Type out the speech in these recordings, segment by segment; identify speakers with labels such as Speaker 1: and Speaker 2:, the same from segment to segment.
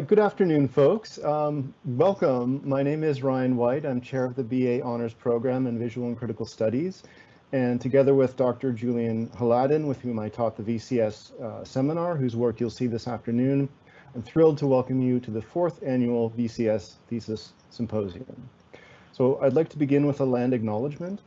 Speaker 1: Good afternoon, folks. Welcome. My name is Ryan White. I'm chair of the BA Honors Program in Visual and Critical Studies. And together with Dr. Julian Haladin, with whom I taught the VCS seminar, whose work you'll see this afternoon, I'm thrilled to welcome you to the 4th annual VCS Thesis Symposium. So I'd like to begin with a land acknowledgement.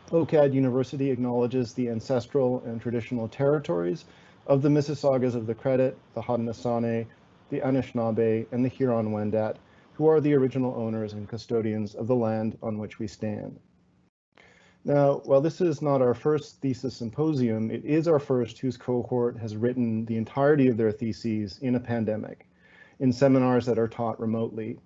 Speaker 1: OCAD University acknowledges the ancestral and traditional territories of the Mississaugas of the Credit, the Haudenosaunee, the Anishinaabe, and the Huron-Wendat, who are the original owners and custodians of the land on which we stand. Now, while this is not our first thesis symposium, it is our first whose cohort has written the entirety of their theses in a pandemic, in seminars that are taught remotely.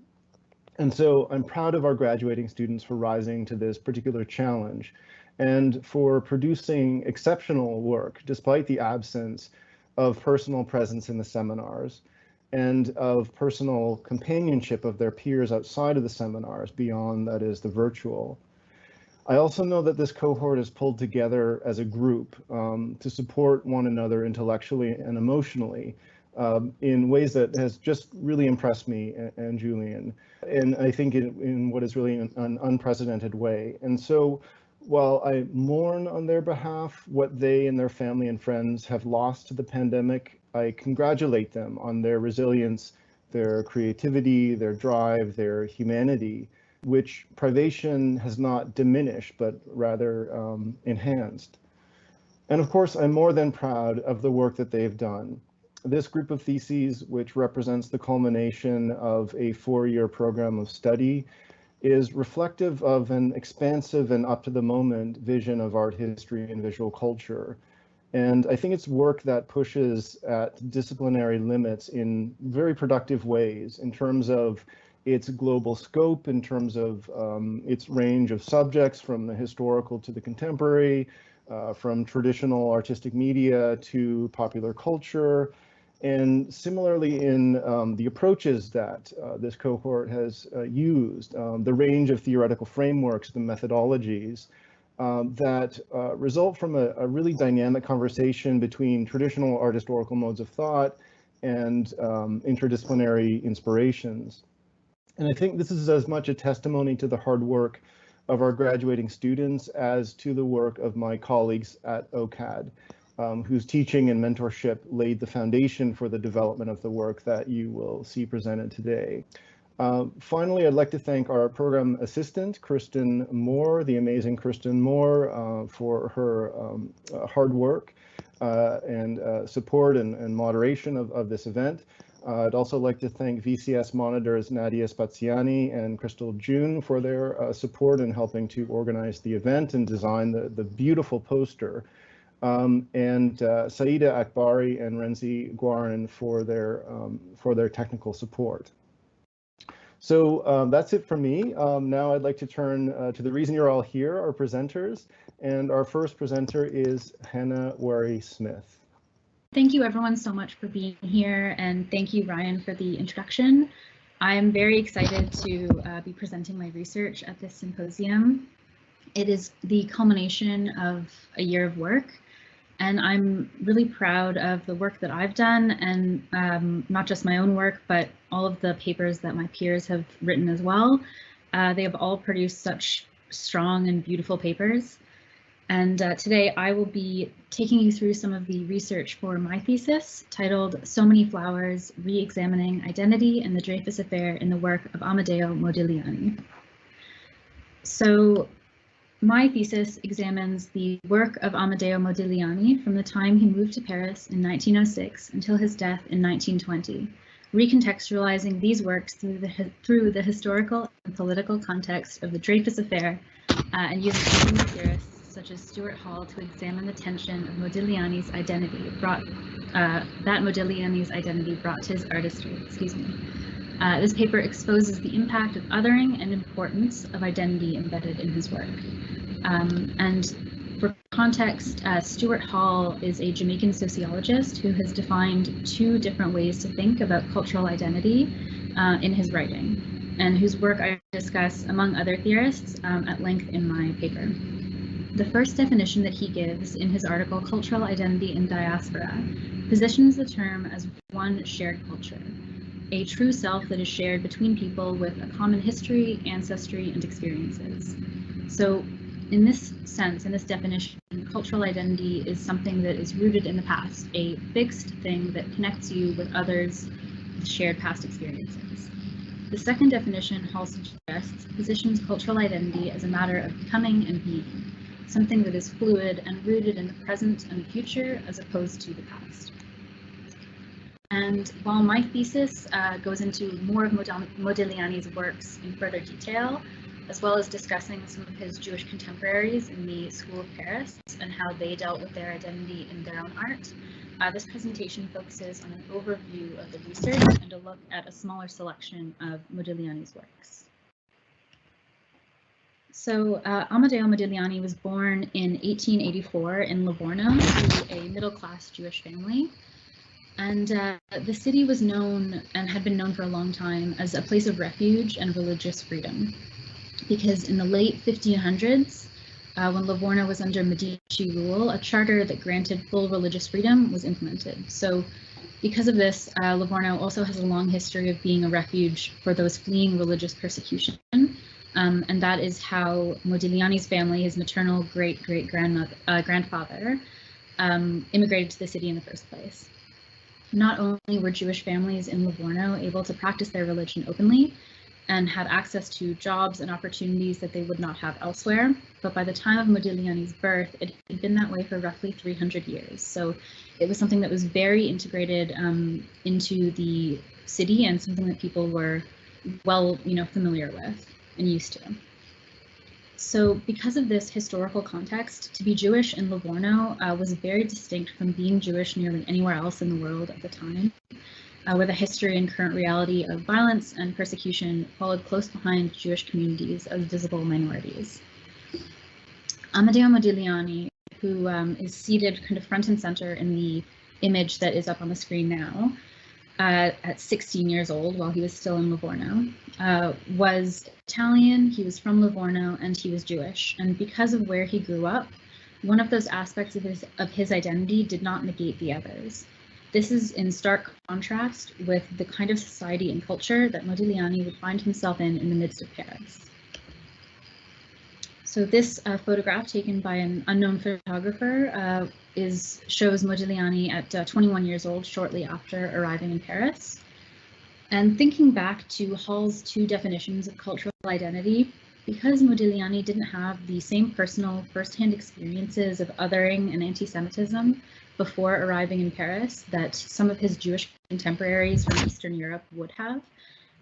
Speaker 1: And so I'm proud of our graduating students for rising to this particular challenge and for producing exceptional work despite the absence of personal presence in the seminars and of personal companionship of their peers outside of the seminars beyond, that is, the virtual. I also know that this cohort is pulled together as a group to support one another intellectually and emotionally in ways that has just really impressed me and Julian, and I think in what is really an unprecedented way. And so while I mourn on their behalf what they and their family and friends have lost to the pandemic, I congratulate them on their resilience, their creativity, their drive, their humanity, which privation has not diminished, but rather enhanced. And of course, I'm more than proud of the work that they've done. This group of theses, which represents the culmination of a 4-year program of study, is reflective of an expansive and up-to-the-moment vision of art history and visual culture. And I think it's work that pushes at disciplinary limits in very productive ways in terms of its global scope, in terms of its range of subjects from the historical to the contemporary, from traditional artistic media to popular culture, and similarly in the approaches that this cohort has used, the range of theoretical frameworks, the methodologies, that result from a really dynamic conversation between traditional art historical modes of thought and interdisciplinary inspirations. And I think this is as much a testimony to the hard work of our graduating students as to the work of my colleagues at OCAD, whose teaching and mentorship laid the foundation for the development of the work that you will see presented today. Finally, I'd like to thank our program assistant, Kristen Moore, the amazing Kristen Moore, for her hard work and support and moderation of this event. I'd also like to thank VCS monitors Nadia Spaziani and Crystal June for their support in helping to organize the event and design the beautiful poster, and Saida Akbari and Renzi Guarin for their technical support. So that's it for me. Now I'd like to turn to the reason you're all here, our presenters, and our first presenter is Hannah Wary-Smith.
Speaker 2: Thank you everyone so much for being here, and thank you Ryan for the introduction. I am very excited to be presenting my research at this symposium. It is the culmination of a year of work, and I'm really proud of the work that I've done, and not just my own work, but all of the papers that my peers have written as well. They have all produced such strong and beautiful papers. And today I will be taking you through some of the research for my thesis titled So Many Flowers, Re-examining Identity and the Dreyfus Affair in the Work of Amedeo Modigliani. So my thesis examines the work of Amedeo Modigliani from the time he moved to Paris in 1906 until his death in 1920, recontextualizing these works through the historical and political context of the Dreyfus Affair, and using feminist theorists such as Stuart Hall to examine the tension of Modigliani's identity brought to his artistry. This paper exposes the impact of othering and importance of identity embedded in his work. And for context, Stuart Hall is a Jamaican sociologist who has defined 2 different ways to think about cultural identity in his writing, and whose work I discuss, among other theorists, at length in my paper. The first definition that he gives in his article, Cultural Identity in Diaspora, positions the term as one shared culture. a true self that is shared between people with a common history, ancestry, and experiences. So in this sense, in this definition, cultural identity is something that is rooted in the past, a fixed thing that connects you with others with shared past experiences. The second definition, Hall suggests, positions cultural identity as a matter of becoming and being, something that is fluid and rooted in the present and the future as opposed to the past. And while my thesis goes into more of Modigliani's works in further detail, as well as discussing some of his Jewish contemporaries in the School of Paris and how they dealt with their identity in their own art, this presentation focuses on an overview of the research and a look at a smaller selection of Modigliani's works. So Amedeo Modigliani was born in 1884 in Livorno to a middle-class Jewish family. And the city was known and had been known for a long time as a place of refuge and religious freedom. Because in the late 1500s, when Livorno was under Medici rule, a charter that granted full religious freedom was implemented. So because of this, Livorno also has a long history of being a refuge for those fleeing religious persecution. And that is how Modigliani's family, his maternal grandfather, immigrated to the city in the first place. Not only were Jewish families in Livorno able to practice their religion openly and had access to jobs and opportunities that they would not have elsewhere, but by the time of Modigliani's birth, it had been that way for roughly 300 years. So it was something that was very integrated into the city and something that people were well, familiar with and used to. So because of this historical context, to be Jewish in Livorno was very distinct from being Jewish nearly anywhere else in the world at the time, where the history and current reality of violence and persecution followed close behind Jewish communities as visible minorities. Amedeo Modigliani, who is seated kind of front and center in the image that is up on the screen now, at 16 years old while he was still in Livorno, was Italian, he was from Livorno, and he was Jewish. And because of where he grew up, one of those aspects of his identity did not negate the others. This is in stark contrast with the kind of society and culture that Modigliani would find himself in the midst of Paris. So this photograph taken by an unknown photographer shows Modigliani at 21 years old, shortly after arriving in Paris. And thinking back to Hall's two definitions of cultural identity, because Modigliani didn't have the same personal first-hand experiences of othering and anti-Semitism before arriving in Paris that some of his Jewish contemporaries from Eastern Europe would have,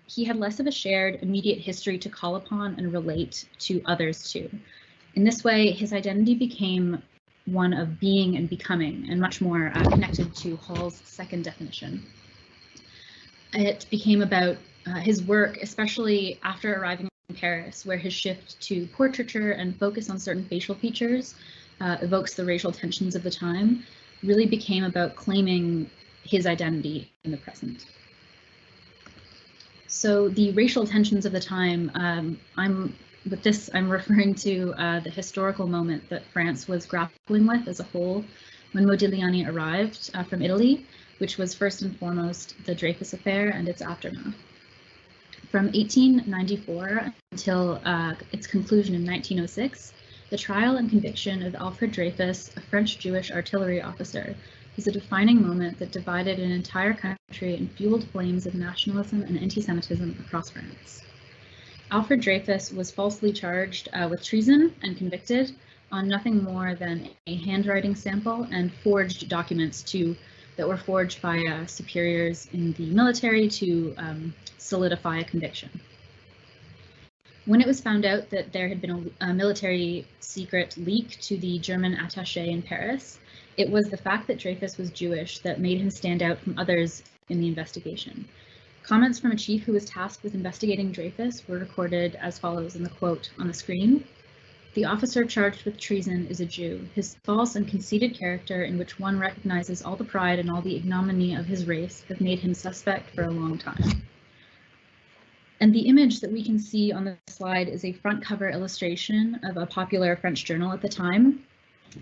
Speaker 2: he had less of a shared immediate history to call upon and relate to others to. In this way, his identity became one of being and becoming, and much more connected to Hall's second definition. It became about his work, especially after arriving in Paris, where his shift to portraiture and focus on certain facial features evokes the racial tensions of the time, really became about claiming his identity in the present. So the racial tensions of the time, I'm referring to the historical moment that France was grappling with as a whole when Modigliani arrived from Italy, which was first and foremost the Dreyfus affair and its aftermath. From 1894 until its conclusion in 1906, the trial and conviction of Alfred Dreyfus, a French Jewish artillery officer, was a defining moment that divided an entire country and fueled flames of nationalism and anti-Semitism across France. Alfred Dreyfus was falsely charged with treason and convicted on nothing more than a handwriting sample and forged documents that were forged by superiors in the military to solidify a conviction. When it was found out that there had been a military secret leak to the German attaché in Paris, it was the fact that Dreyfus was Jewish that made him stand out from others in the investigation. Comments from a chief who was tasked with investigating Dreyfus were recorded as follows in the quote on the screen. "The officer charged with treason is a Jew. His false and conceited character, in which one recognizes all the pride and all the ignominy of his race, have made him suspect for a long time." And the image that we can see on the slide is a front cover illustration of a popular French journal at the time.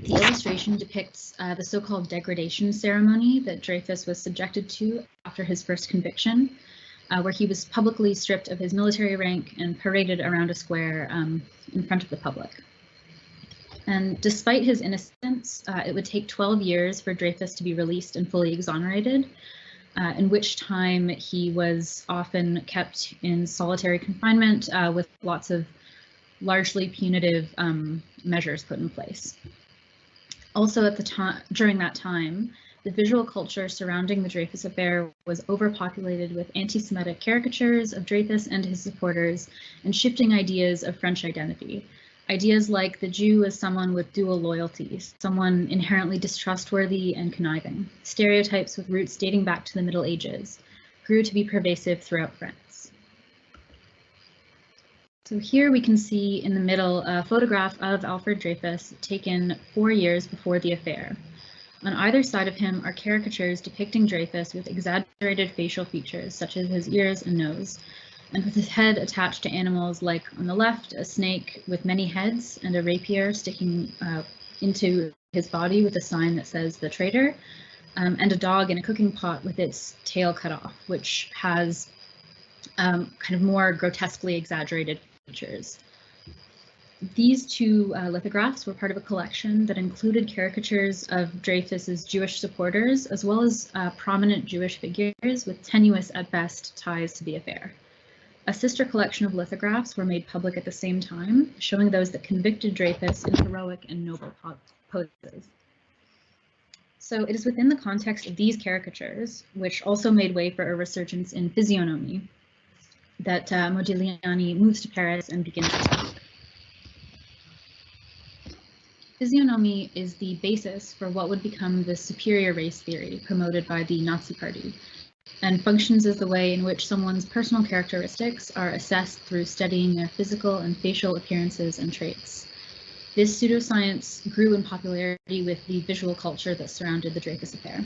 Speaker 2: The illustration depicts the so-called degradation ceremony that Dreyfus was subjected to after his first conviction. where he was publicly stripped of his military rank and paraded around a square in front of the public. And despite his innocence, it would take 12 years for Dreyfus to be released and fully exonerated, in which time he was often kept in solitary confinement with lots of largely punitive measures put in place. Also at the time, during that time, the visual culture surrounding the Dreyfus affair was overpopulated with anti-Semitic caricatures of Dreyfus and his supporters and shifting ideas of French identity. Ideas like the Jew as someone with dual loyalties, someone inherently distrustworthy and conniving. Stereotypes with roots dating back to the Middle Ages grew to be pervasive throughout France. So here we can see in the middle a photograph of Alfred Dreyfus taken 4 years before the affair. On either side of him are caricatures depicting Dreyfus with exaggerated facial features, such as his ears and nose, and with his head attached to animals like, on the left, a snake with many heads and a rapier sticking into his body with a sign that says "the traitor," and a dog in a cooking pot with its tail cut off, which has kind of more grotesquely exaggerated features. These two lithographs were part of a collection that included caricatures of Dreyfus's Jewish supporters, as well as prominent Jewish figures with tenuous at best ties to the affair. A sister collection of lithographs were made public at the same time, showing those that convicted Dreyfus in heroic and noble poses. So it is within the context of these caricatures, which also made way for a resurgence in physiognomy, that Modigliani moves to Paris and begins his work. Physiognomy is the basis for what would become the superior race theory promoted by the Nazi Party, and functions as the way in which someone's personal characteristics are assessed through studying their physical and facial appearances and traits. This pseudoscience grew in popularity with the visual culture that surrounded the Dreyfus affair.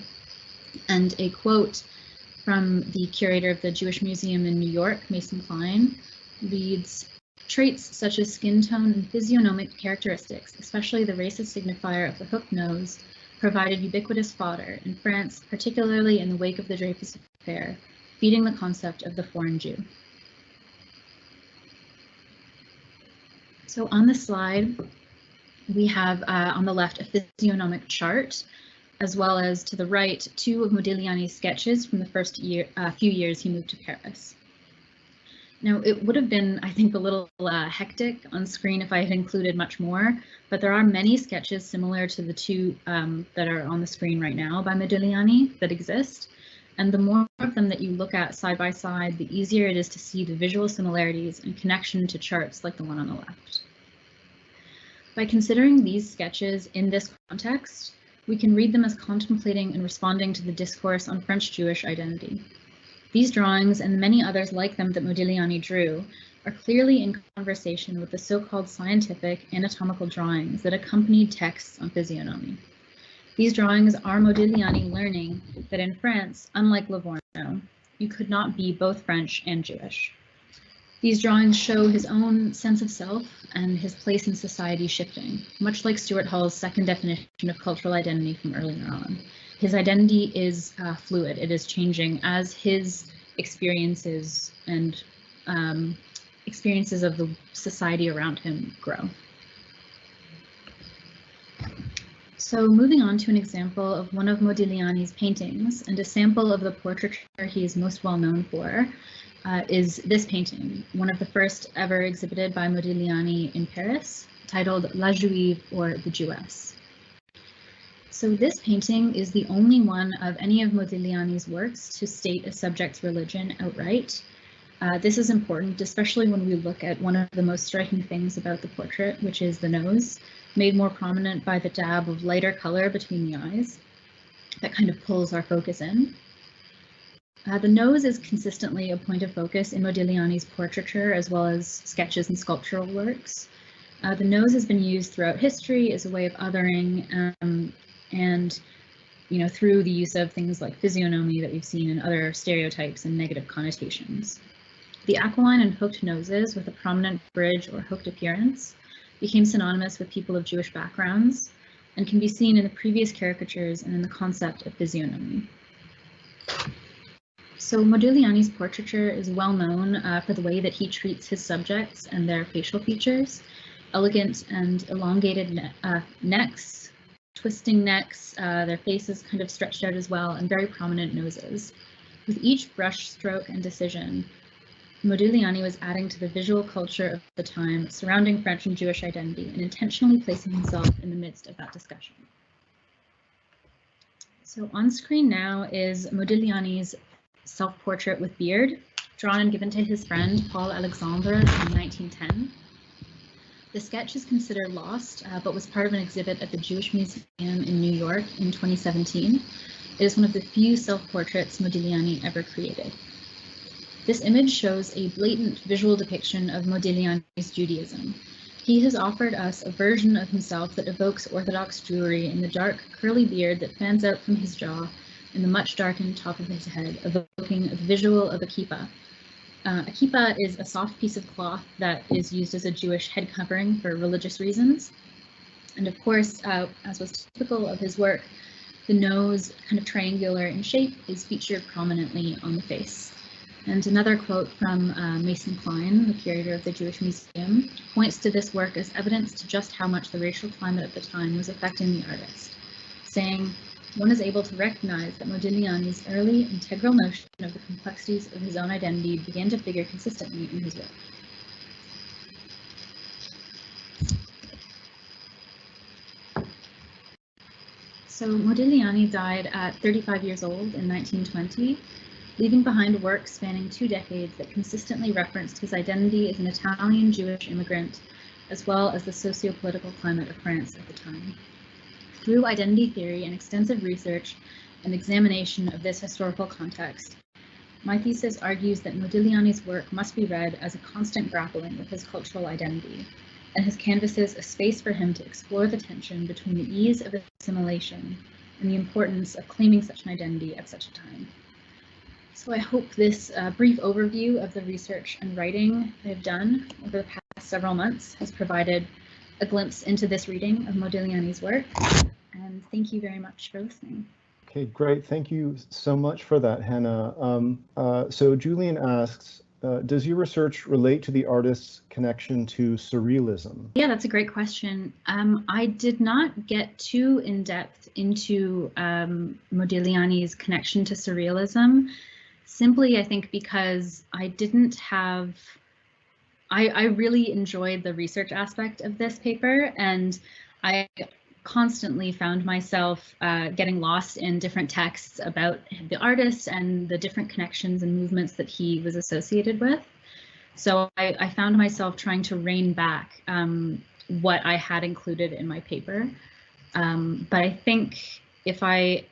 Speaker 2: And a quote from the curator of the Jewish Museum in New York, Mason Klein, reads, "Traits such as skin tone and physiognomic characteristics, especially the racist signifier of the hooked nose, provided ubiquitous fodder in France, particularly in the wake of the Dreyfus affair, feeding the concept of the foreign Jew." So on the slide, we have on the left a physiognomic chart, as well as to the right, two of Modigliani's sketches from the first few years he moved to Paris. Now, it would have been, I think, a little hectic on screen if I had included much more, but there are many sketches similar to the two that are on the screen right now by Modigliani that exist. And the more of them that you look at side by side, the easier it is to see the visual similarities and connection to charts like the one on the left. By considering these sketches in this context, we can read them as contemplating and responding to the discourse on French Jewish identity. These drawings and many others like them that Modigliani drew are clearly in conversation with the so-called scientific anatomical drawings that accompanied texts on physiognomy. These drawings are Modigliani learning that in France, unlike Livorno, you could not be both French and Jewish. These drawings show his own sense of self and his place in society shifting, much like Stuart Hall's second definition of cultural identity from earlier on. His identity is fluid, it is changing as his experiences and experiences of the society around him grow. So moving on to an example of one of Modigliani's paintings and a sample of the portraiture he is most well known for is this painting, one of the first ever exhibited by Modigliani in Paris, titled La Juive, or the Jewess. So this painting is the only one of any of Modigliani's works to state a subject's religion outright. This is important, especially when we look at one of the most striking things about the portrait, which is the nose, made more prominent by the dab of lighter color between the eyes that kind of pulls our focus in. The nose is consistently a point of focus in Modigliani's portraiture as well as sketches and sculptural works. The nose has been used throughout history as a way of othering and through the use of things like physiognomy that we've seen in other stereotypes and negative connotations. The aquiline and hooked noses with a prominent bridge or hooked appearance became synonymous with people of Jewish backgrounds and can be seen in the previous caricatures and in the concept of physiognomy. So Modigliani's portraiture is well known for the way that he treats his subjects and their facial features. Elegant and elongated necks, twisting necks, their faces kind of stretched out as well, and very prominent noses. With each brush stroke and decision, Modigliani was adding to the visual culture of the time surrounding French and Jewish identity and intentionally placing himself in the midst of that discussion. So on screen now is Modigliani's self-portrait with beard, drawn and given to his friend Paul Alexandre in 1910. The sketch is considered lost, but was part of an exhibit at the Jewish Museum in New York in 2017. It is one of the few self-portraits Modigliani ever created. This image shows a blatant visual depiction of Modigliani's Judaism. He has offered us a version of himself that evokes Orthodox Jewry in the dark, curly beard that fans out from his jaw and the much darkened top of his head, evoking the visual of a kippah. A kippah is a soft piece of cloth that is used as a Jewish head covering for religious reasons. And of course, as was typical of his work, the nose, kind of triangular in shape, is featured prominently on the face. And another quote from Mason Klein, the curator of the Jewish Museum, points to this work as evidence to just how much the racial climate at the time was affecting the artist, saying, "One is able to recognize that Modigliani's early integral notion of the complexities of his own identity began to figure consistently in his work." So Modigliani died at 35 years old in 1920, leaving behind a work spanning 2 decades that consistently referenced his identity as an Italian Jewish immigrant, as well as the socio-political climate of France at the time. Through identity theory and extensive research and examination of this historical context, my thesis argues that Modigliani's work must be read as a constant grappling with his cultural identity, and his canvases a space for him to explore the tension between the ease of assimilation and the importance of claiming such an identity at such a time. So I hope this brief overview of the research and writing I've done over the past several months has provided a glimpse into this reading of Modigliani's work, and thank you very much for listening.
Speaker 1: Okay, great. Thank you so much for that, Hannah. So Julian asks, does your research relate to the artist's connection to surrealism?
Speaker 2: Yeah, that's a great question. I did not get too in depth into Modigliani's connection to surrealism, simply I think because I didn't have, I really enjoyed the research aspect of this paper, and I constantly found myself getting lost in different texts about the artist and the different connections and movements that he was associated with. So I found myself trying to rein back what I had included in my paper. But I think if I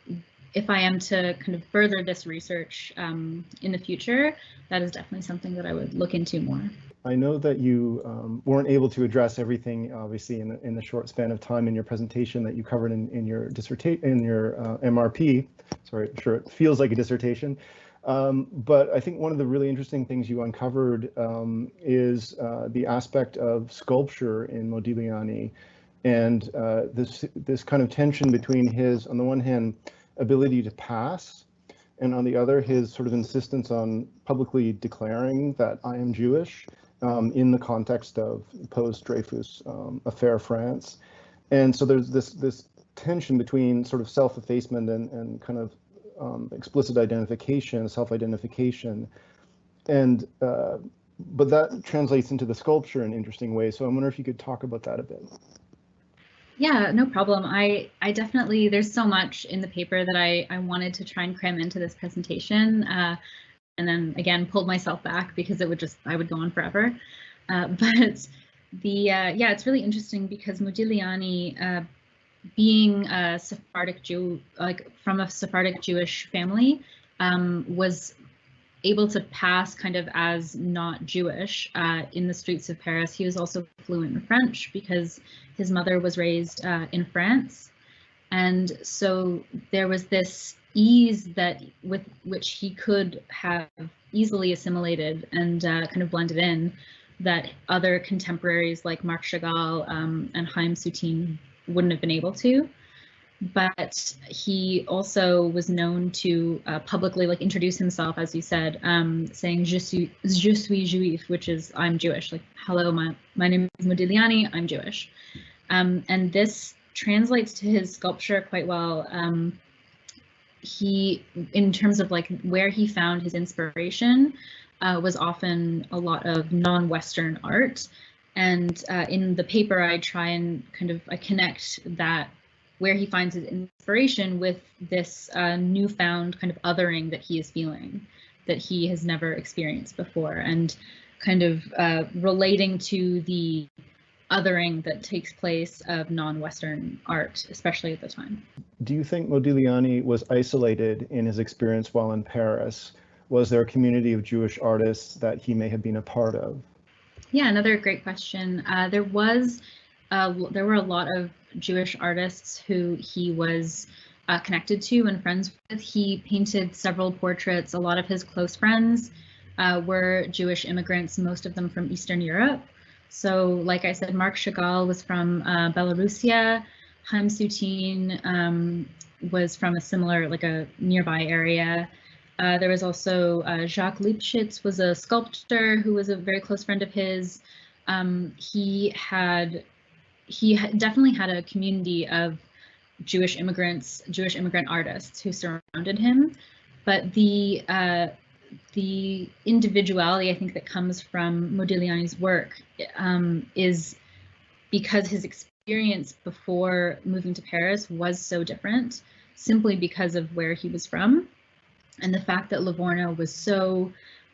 Speaker 2: am to kind of further this research in the future, that is definitely something that I would look into more.
Speaker 1: I know that you weren't able to address everything, obviously, in the short span of time in your presentation that you covered in your dissertation, in your MRP. Sorry, I'm sure it feels like a dissertation. But I think one of the really interesting things you uncovered is the aspect of sculpture in Modigliani, and this kind of tension between his, on the one hand, ability to pass, and on the other, his sort of insistence on publicly declaring that I am Jewish in the context of post-Dreyfus affair France. And so there's this tension between sort of self-effacement and kind of explicit identification, self-identification, and but that translates into the sculpture in interesting ways. So I wonder if you could talk about that a bit.
Speaker 2: Yeah, no problem. I definitely, there's so much in the paper that I wanted to try and cram into this presentation, and then again pulled myself back because it would just, I would go on forever. But yeah, it's really interesting because Modigliani, being a Sephardic Jew, like from a Sephardic Jewish family, was able to pass kind of as not Jewish in the streets of Paris. He was also fluent in French because his mother was raised in France. And so there was this ease that with which he could have easily assimilated and kind of blended in that other contemporaries like Marc Chagall and Chaim Soutine wouldn't have been able to. but he also was known to publicly introduce himself, as you said, saying je suis juif, which is I'm Jewish. Like, hello, my name is Modigliani, I'm Jewish. And this translates to his sculpture quite well. He, in terms of where he found his inspiration, was often a lot of non-Western art. And in the paper, I try and I connect that where he finds his inspiration with this newfound kind of othering that he is feeling, that he has never experienced before, and relating to the othering that takes place of non-Western art, especially at the time.
Speaker 1: Do you think Modigliani was isolated in his experience while in Paris? Was there a community of Jewish artists that he may have been a part of?
Speaker 2: Yeah, another great question. There were a lot of Jewish artists who he was connected to and friends with. He painted several portraits. A lot of his close friends were Jewish immigrants, most of them from Eastern Europe. So, like I said, Marc Chagall was from Belarusia. Haim Soutine was from a similar, a nearby area. There was also Jacques Lipschitz was a sculptor who was a very close friend of his. He definitely had a community of Jewish immigrant artists who surrounded him. But the individuality, I think, that comes from Modigliani's work is because his experience before moving to Paris was so different, simply because of where he was from, and the fact that Livorno was so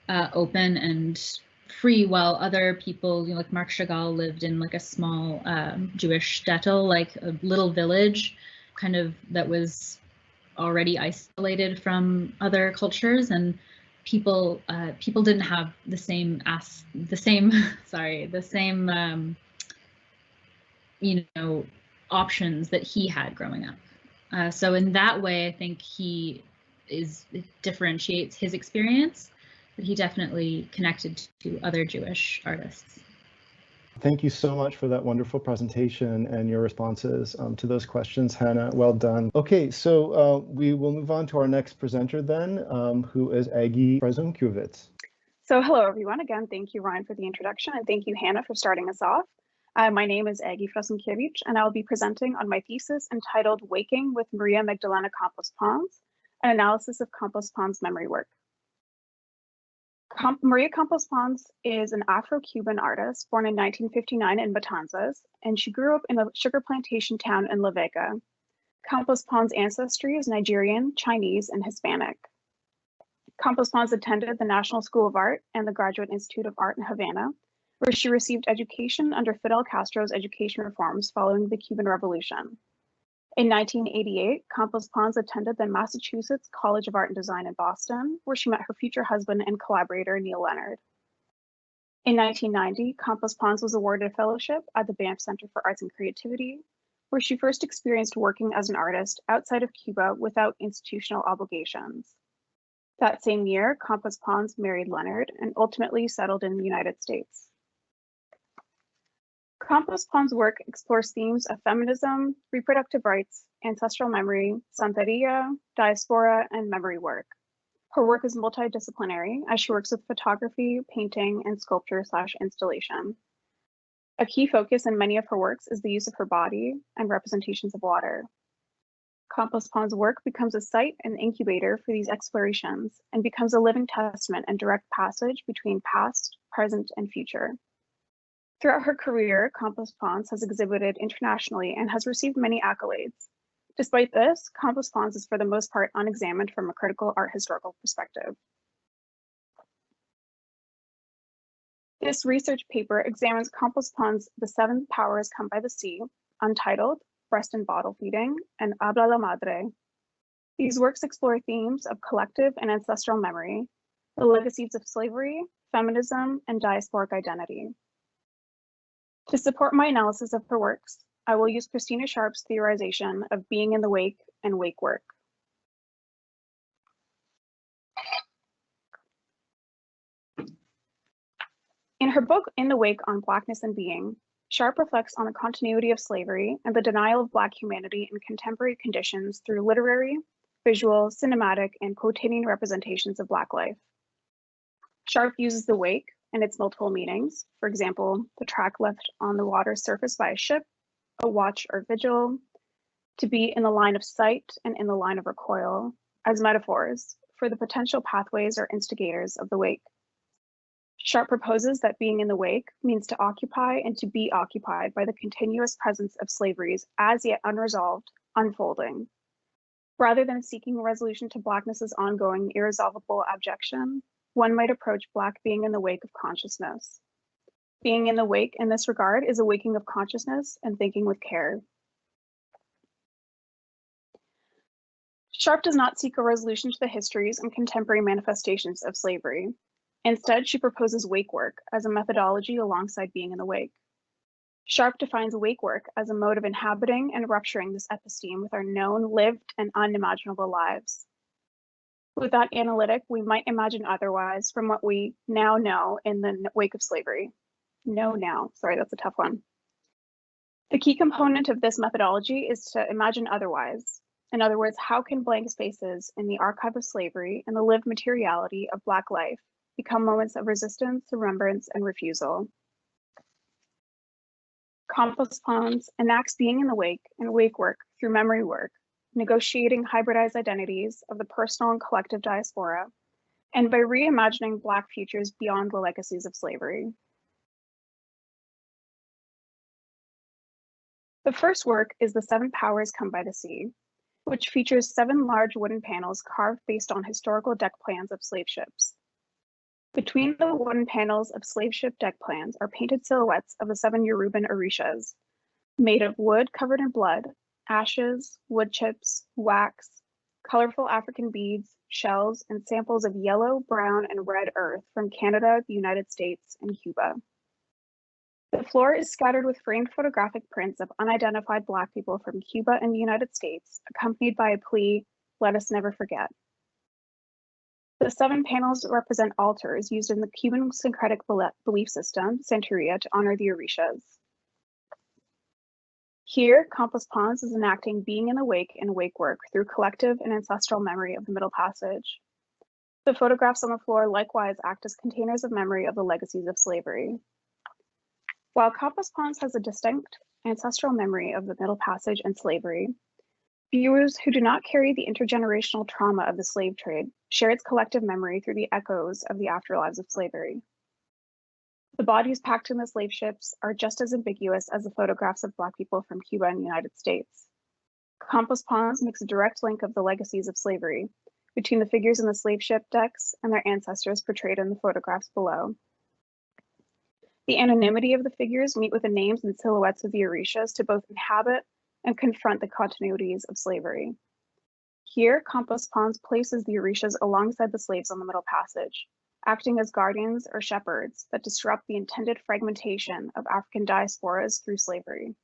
Speaker 2: open and free, while other people, like Marc Chagall, lived in a small Jewish shtetl, a little village, that was already isolated from other cultures, and people didn't have the same options that he had growing up. So in that way, I think it differentiates his experience, but he definitely connected to other Jewish artists.
Speaker 1: Thank you so much for that wonderful presentation and your responses to those questions, Hannah. Well done. Okay, so we will move on to our next presenter then, who is Aggie Frezunkiewicz.
Speaker 3: So hello, everyone. Again, thank you, Ryan, for the introduction, and thank you, Hannah, for starting us off. My name is Aggie Frezunkiewicz, and I will be presenting on my thesis entitled Waking with Maria Magdalena Campos-Pons, an analysis of Campos-Pons' memory work. Maria Campos-Pons is an Afro-Cuban artist born in 1959 in Matanzas, and she grew up in a sugar plantation town in La Vega. Campos-Pons' ancestry is Nigerian, Chinese, and Hispanic. Campos-Pons attended the National School of Art and the Graduate Institute of Art in Havana, where she received education under Fidel Castro's education reforms following the Cuban Revolution. In 1988, Campos-Pons attended the Massachusetts College of Art and Design in Boston, where she met her future husband and collaborator, Neil Leonard. In 1990, Campos-Pons was awarded a fellowship at the Banff Center for Arts and Creativity, where she first experienced working as an artist outside of Cuba without institutional obligations. That same year, Campos-Pons married Leonard and ultimately settled in the United States. Campos-Pons' work explores themes of feminism, reproductive rights, ancestral memory, Santeria, diaspora, and memory work. Her work is multidisciplinary, as she works with photography, painting, and sculpture/installation. A key focus in many of her works is the use of her body and representations of water. Campos-Pons' work becomes a site and incubator for these explorations and becomes a living testament and direct passage between past, present, and future. Throughout her career, Campos-Pons has exhibited internationally and has received many accolades. Despite this, Campos-Pons is for the most part unexamined from a critical art historical perspective. This research paper examines Campos-Pons' The Seven Powers Come by the Sea, untitled, Breast and Bottle Feeding, and Habla la Madre. These works explore themes of collective and ancestral memory, the legacies of slavery, feminism, and diasporic identity. To support my analysis of her works, I will use Christina Sharp's theorization of being in the wake and wake work. In her book, In the Wake on Blackness and Being, Sharp reflects on the continuity of slavery and the denial of Black humanity in contemporary conditions through literary, visual, cinematic, and quotidian representations of Black life. Sharp uses the wake and its multiple meanings, for example, the track left on the water's surface by a ship, a watch or vigil, to be in the line of sight and in the line of recoil, as metaphors for the potential pathways or instigators of the wake. Sharp proposes that being in the wake means to occupy and to be occupied by the continuous presence of slavery's as yet unresolved unfolding. Rather than seeking resolution to Blackness's ongoing irresolvable abjection, one might approach Black being in the wake of consciousness. Being in the wake in this regard is a waking of consciousness and thinking with care. Sharp does not seek a resolution to the histories and contemporary manifestations of slavery. Instead, she proposes wake work as a methodology alongside being in the wake. Sharp defines wake work as a mode of inhabiting and rupturing this episteme with our known, lived, and unimaginable lives. Without analytic, we might imagine otherwise from what we now know in the wake of slavery. Sorry, that's a tough one. The key component of this methodology is to imagine otherwise. In other words, how can blank spaces in the archive of slavery and the lived materiality of Black life become moments of resistance, remembrance, and refusal? Campos-Pons enacts being in the wake and wake work through memory work, negotiating hybridized identities of the personal and collective diaspora, and by reimagining Black futures beyond the legacies of slavery. The first work is The Seven Powers Come by the Sea, which features 7 large wooden panels carved based on historical deck plans of slave ships. Between the wooden panels of slave ship deck plans are painted silhouettes of the 7 Yoruban orishas, made of wood covered in blood, ashes, wood chips, wax, colorful African beads, shells, and samples of yellow, brown, and red earth from Canada, the United States, and Cuba. The floor is scattered with framed photographic prints of unidentified Black people from Cuba and the United States, accompanied by a plea, "Let us never forget." The 7 panels represent altars used in the Cuban syncretic belief system, Santeria, to honor the orishas. Here, Campos-Pons is enacting being in the wake and wake work through collective and ancestral memory of the Middle Passage. The photographs on the floor likewise act as containers of memory of the legacies of slavery. While Campos-Pons has a distinct ancestral memory of the Middle Passage and slavery, viewers who do not carry the intergenerational trauma of the slave trade share its collective memory through the echoes of the afterlives of slavery. The bodies packed in the slave ships are just as ambiguous as the photographs of Black people from Cuba and the United States. Campos-Pons makes a direct link of the legacies of slavery between the figures in the slave ship decks and their ancestors portrayed in the photographs below. The anonymity of the figures meet with the names and silhouettes of the orishas to both inhabit and confront the continuities of slavery. Here, Campos-Pons places the orishas alongside the slaves on the Middle Passage, acting as guardians or shepherds that disrupt the intended fragmentation of African diasporas through slavery.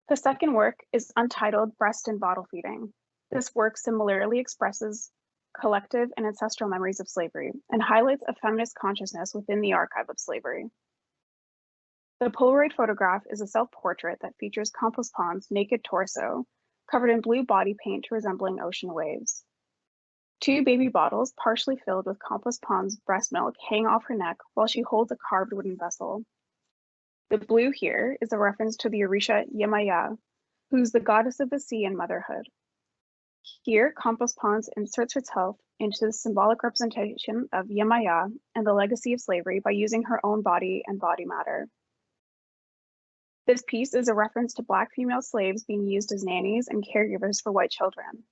Speaker 3: The second work is untitled Breast and Bottle Feeding. This work similarly expresses collective and ancestral memories of slavery and highlights a feminist consciousness within the archive of slavery. The Polaroid photograph is a self-portrait that features Campos-Pons' naked torso, covered in blue body paint resembling ocean waves. 2 baby bottles, partially filled with Campos-Pons' breast milk, hang off her neck while she holds a carved wooden vessel. The blue here is a reference to the orisha Yemaya, who's the goddess of the sea and motherhood. Here, Campos-Pons inserts herself into the symbolic representation of Yemaya and the legacy of slavery by using her own body and body matter. This piece is a reference to Black female slaves being used as nannies and caregivers for white children.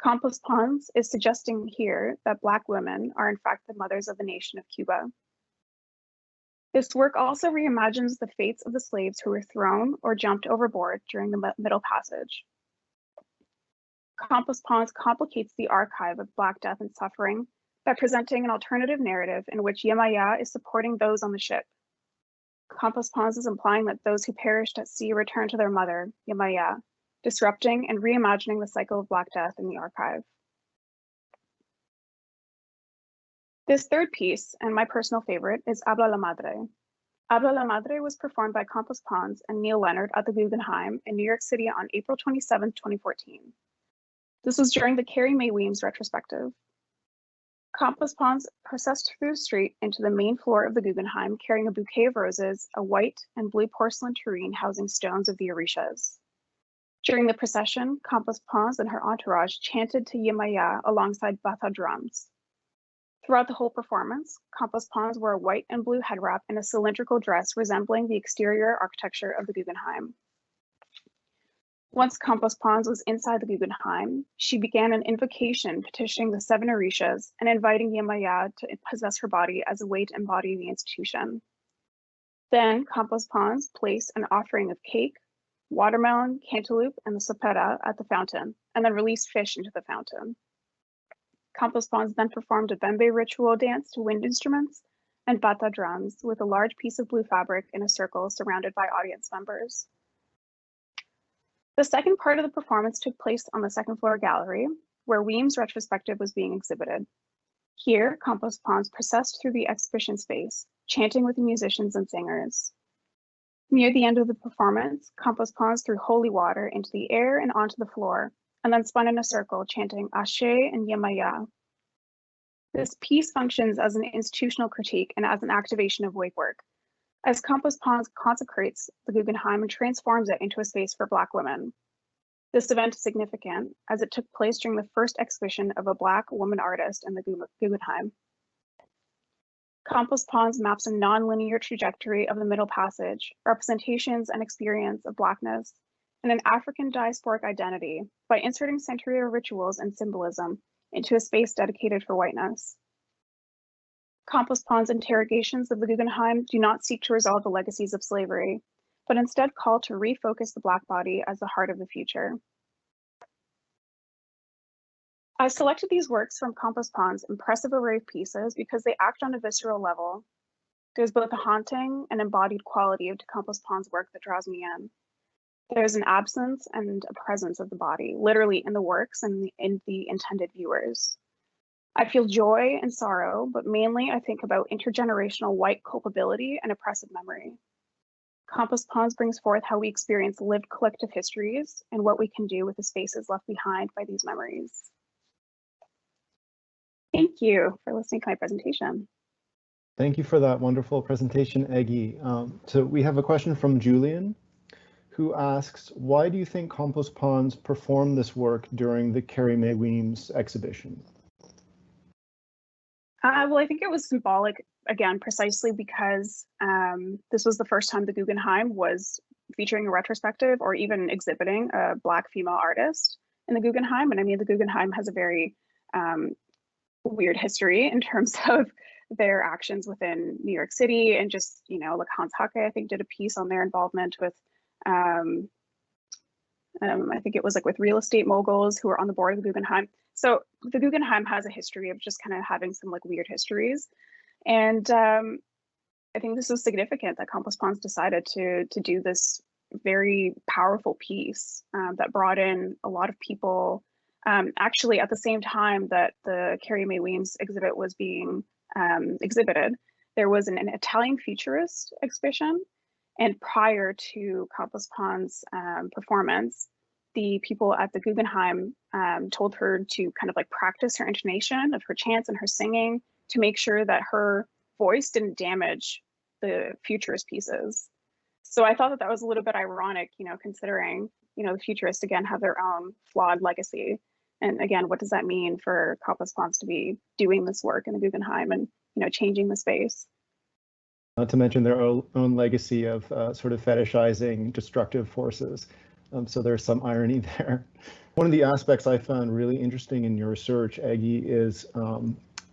Speaker 3: Campos-Pons is suggesting here that Black women are in fact the mothers of the nation of Cuba. This work also reimagines the fates of the slaves who were thrown or jumped overboard during the Middle Passage. Campos-Pons complicates the archive of Black death and suffering by presenting an alternative narrative in which Yemaya is supporting those on the ship. Campos-Pons is implying that those who perished at sea return to their mother, Yemaya, disrupting and reimagining the cycle of Black death in the archive. This third piece, and my personal favorite, is Habla la Madre. Habla la Madre was performed by Campos-Pons and Neil Leonard at the Guggenheim in New York City on April 27, 2014. This was during the Carrie Mae Weems retrospective. Campos-Pons processed through the street into the main floor of the Guggenheim carrying a bouquet of roses, a white and blue porcelain tureen housing stones of the Orishas. During the procession, Campos-Pons and her entourage chanted to Yemaya alongside bata drums. Throughout the whole performance, Campos-Pons wore a white and blue head wrap and a cylindrical dress resembling the exterior architecture of the Guggenheim. Once Campos-Pons was inside the Guggenheim, she began an invocation petitioning the 7 Orishas and inviting Yemaya to possess her body as a way to embody the institution. Then Campos-Pons placed an offering of cake, watermelon, cantaloupe, and the sopera at the fountain, and then released fish into the fountain. Campos-Pons then performed a bembe ritual dance to wind instruments and bata drums with a large piece of blue fabric in a circle surrounded by audience members. The second part of the performance took place on the second floor gallery, where Weems' retrospective was being exhibited. Here, Campos-Pons processed through the exhibition space, chanting with the musicians and singers. Near the end of the performance, Campos-Pons threw holy water into the air and onto the floor, and then spun in a circle, chanting Ashe and Yemaya. This piece functions as an institutional critique and as an activation of wake work, as Campos-Pons consecrates the Guggenheim and transforms it into a space for Black women. This event is significant as it took place during the first exhibition of a Black woman artist in the Guggenheim. Campos-Pons maps a non-linear trajectory of the Middle Passage, representations and experience of Blackness, and an African diasporic identity by inserting century rituals and symbolism into a space dedicated for whiteness. Campos-Pons' interrogations of the Guggenheim do not seek to resolve the legacies of slavery, but instead call to refocus the Black body as the heart of the future. I selected these works from Campos-Pons' impressive array of pieces because they act on a visceral level. There's both a haunting and embodied quality to Campos-Pons' work that draws me in. There's an absence and a presence of the body, literally in the works and in the intended viewers. I feel joy and sorrow, but mainly I think about intergenerational white culpability and oppressive memory. Campos-Pons brings forth how we experience lived collective histories and what we can do with the spaces left behind by these memories. Thank you for listening to my presentation.
Speaker 1: Thank you for that wonderful presentation, Eggy. So we have a question from Julian, who asks, why do you think Campos-Pons performed this work during the Carrie Mae Weems exhibition?
Speaker 3: Well, I think it was symbolic, again, precisely because this was the first time the Guggenheim was featuring a retrospective or even exhibiting a Black female artist in the Guggenheim. And I mean, the Guggenheim has a very weird history in terms of their actions within New York City, and just, you know, like Hans Hacke, I think, did a piece on their involvement with, I think it was like with real estate moguls who were on the board of the Guggenheim. So the Guggenheim has a history of just kind of having some like weird histories. And I think this was significant that Campos-Pons decided to do this very powerful piece that brought in a lot of people. Actually, at the same time that the Carrie Mae Weems exhibit was being exhibited, there was an Italian futurist exhibition. And prior to Campos-Pons' performance, the people at the Guggenheim told her to kind of like practice her intonation of her chants and her singing to make sure that her voice didn't damage the futurist pieces. So I thought that that was a little bit ironic, you know, considering, you know, the futurists again have their own flawed legacy. And again, what does that mean for Campos-Pons to be doing this work in the Guggenheim and, you know, changing the space?
Speaker 1: Not to mention their own legacy of sort of fetishizing destructive forces. So there's some irony there. One of the aspects I found really interesting in your research, Eggy, is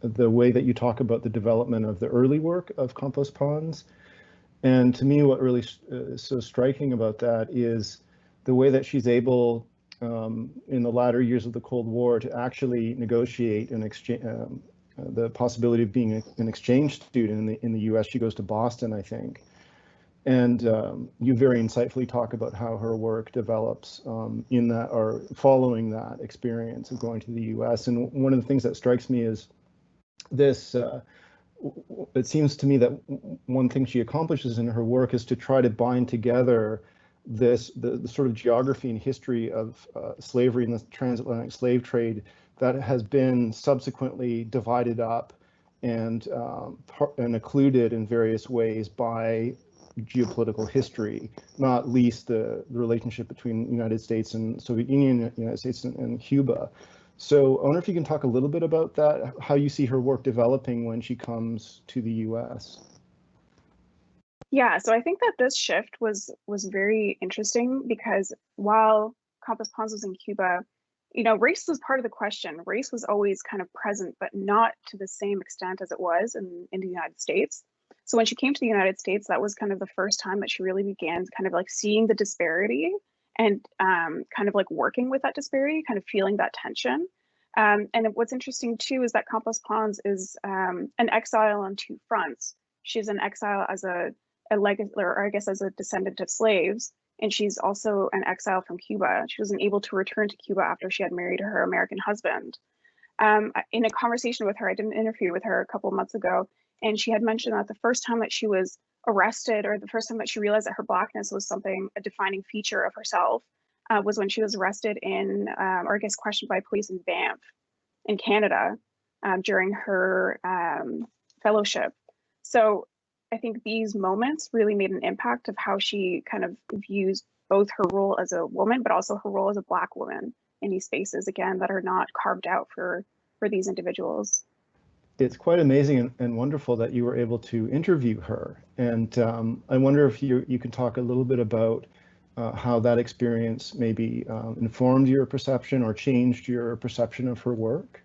Speaker 1: the way that you talk about the development of the early work of Campos-Pons. And to me, what really is so striking about that is the way that she's able, in the latter years of the Cold War, to actually negotiate an exchange, the possibility of being an exchange student in the US. She goes to Boston, I think. And you very insightfully talk about how her work develops in that, or following that experience of going to the US. And one of the things that strikes me is this it seems to me that one thing she accomplishes in her work is to try to bind together the sort of geography and history of slavery and the transatlantic slave trade that has been subsequently divided up and occluded in various ways by geopolitical history, not least the relationship between the United States and Soviet Union, United States and Cuba. So I wonder if you can talk a little bit about that, how you see her work developing when she comes to the US.
Speaker 3: Yeah, so I think that this shift was very interesting because while Campos-Pons was in Cuba, race was part of the question. Race was always kind of present, but not to the same extent as it was in the United States. So when she came to the United States, that was kind of the first time that she really began kind of like seeing the disparity and kind of like working with that disparity, kind of feeling that tension. And what's interesting too is that Campos-Pons is an exile on two fronts. She's an exile as a legacy, or I guess as a descendant of slaves, and she's also an exile from Cuba. She wasn't able to return to Cuba after she had married her American husband. In a conversation with her, I did an interview with her a couple of months ago, and she had mentioned that the first time that she was arrested, or the first time that she realized that her Blackness was a defining feature of herself, was when she was arrested or I guess questioned by police in Banff in Canada during her fellowship. So I think these moments really made an impact of how she kind of views both her role as a woman, but also her role as a Black woman in these spaces, again, that are not carved out for these individuals.
Speaker 1: It's quite amazing and wonderful that you were able to interview her. And I wonder if you can talk a little bit about how that experience maybe informed your perception or changed your perception of her work.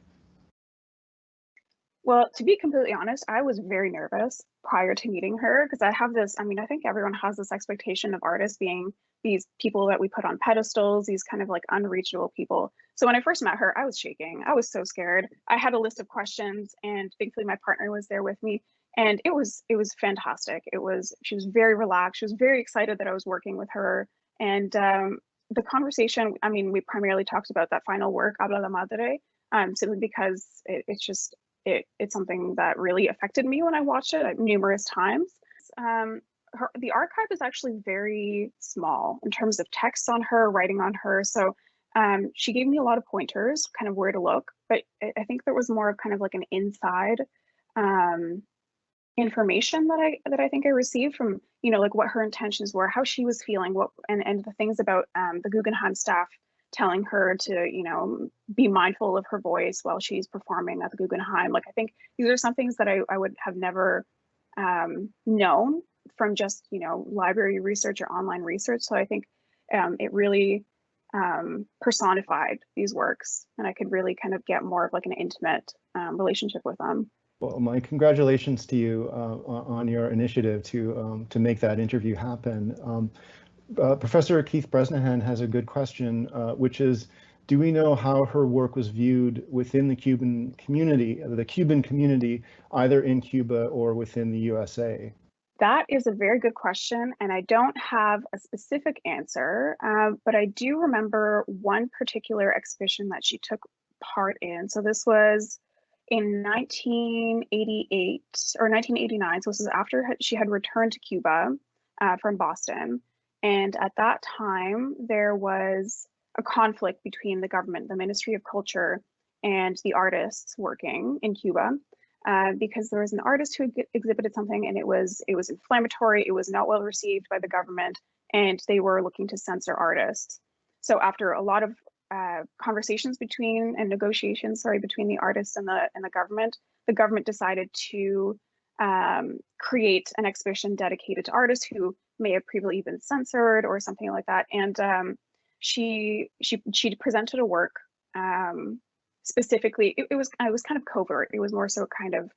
Speaker 3: Well, to be completely honest, I was very nervous prior to meeting her because I have this, I think everyone has this expectation of artists being these people that we put on pedestals, these kind of like unreachable people. So when I first met her, I was shaking. I was so scared. I had a list of questions, and thankfully my partner was there with me, and it was fantastic. She was very relaxed. She was very excited that I was working with her. And the conversation, we primarily talked about that final work, Habla la Madre, simply because it's something that really affected me when I watched it numerous times. The archive is actually very small in terms of text on her, writing on her. So she gave me a lot of pointers, kind of where to look, but I think there was more of kind of like an inside information that I think I received from, like what her intentions were, how she was feeling, and the things about the Guggenheim staff telling her to, be mindful of her voice while she's performing at the Guggenheim. Like, I think these are some things that I would have never known from just, library research or online research. So I think it really personified these works, and I could really kind of get more of like an intimate relationship with them.
Speaker 1: Well, my congratulations to you on your initiative to make that interview happen. Professor Keith Bresnahan has a good question, which is, do we know how her work was viewed within the Cuban community, either in Cuba or within the USA?
Speaker 3: That is a very good question, and I don't have a specific answer, but I do remember one particular exhibition that she took part in. So this was in 1988 or 1989. So this was after she had returned to Cuba from Boston. And at that time, there was a conflict between the government, the Ministry of Culture, and the artists working in Cuba, because there was an artist who exhibited something, and it was inflammatory. It was not well received by the government, and they were looking to censor artists. So after a lot of conversations between the artists and the government decided to create an exhibition dedicated to artists who may have previously been censored or something like that. And she presented a work specifically. It was kind of covert. It was more so kind of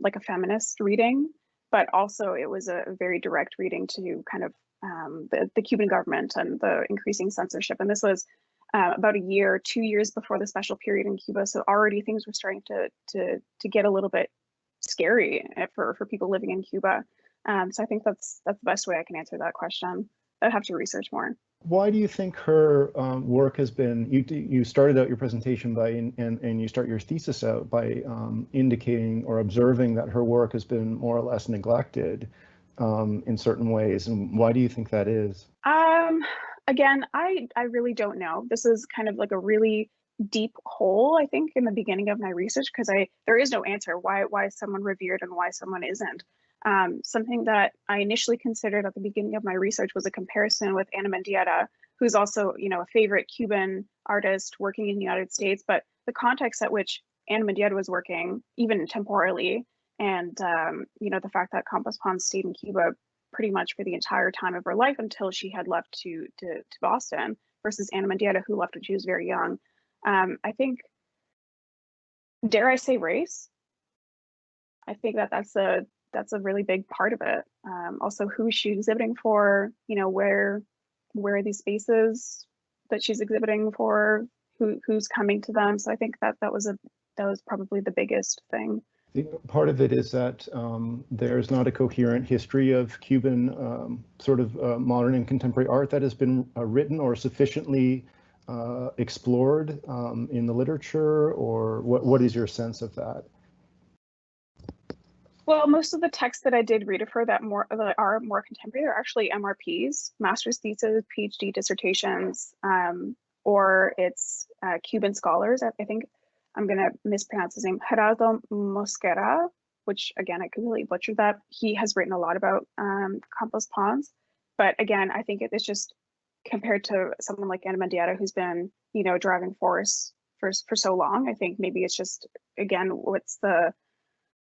Speaker 3: like a feminist reading, but also it was a very direct reading to kind of the Cuban government and the increasing censorship. And this was about 2 years before the special period in Cuba. So already things were starting to get a little bit scary for people living in Cuba. So I think that's the best way I can answer that question. I'd have to research more.
Speaker 1: Why do you think her work has been, you started out your presentation by, and you start your thesis out by indicating or observing that her work has been more or less neglected in certain ways, and why do you think that is?
Speaker 3: Again, I really don't know. This is kind of like a really deep hole, I think, in the beginning of my research, because there is no answer why is someone revered and why someone isn't. Something that I initially considered at the beginning of my research was a comparison with Ana Mendieta, who's also, you know, a favorite Cuban artist working in the United States, but the context at which Ana Mendieta was working, even temporally, and you know, the fact that Campos-Pons stayed in Cuba pretty much for the entire time of her life until she had left to Boston, versus Ana Mendieta, who left when she was very young. I think, dare I say, race? I think that's a really big part of it. Also, who is she exhibiting for? You know, where are these spaces that she's exhibiting for? Who's coming to them? So I think that was probably the biggest thing.
Speaker 1: Part of it is that there's not a coherent history of Cuban sort of modern and contemporary art that has been written or sufficiently explored in the literature, or what is your sense of that?
Speaker 3: Well, most of the texts that I did read of her that are more contemporary are actually MRPs, master's thesis, PhD dissertations, or it's Cuban scholars. I think I'm going to mispronounce his name, Gerardo Mosquera, which again, I completely butchered that. He has written a lot about Campos-Pons, but again, I think it's just compared to someone like Ana Mendieta, who's been, you know, a driving force for so long. I think maybe it's just, again,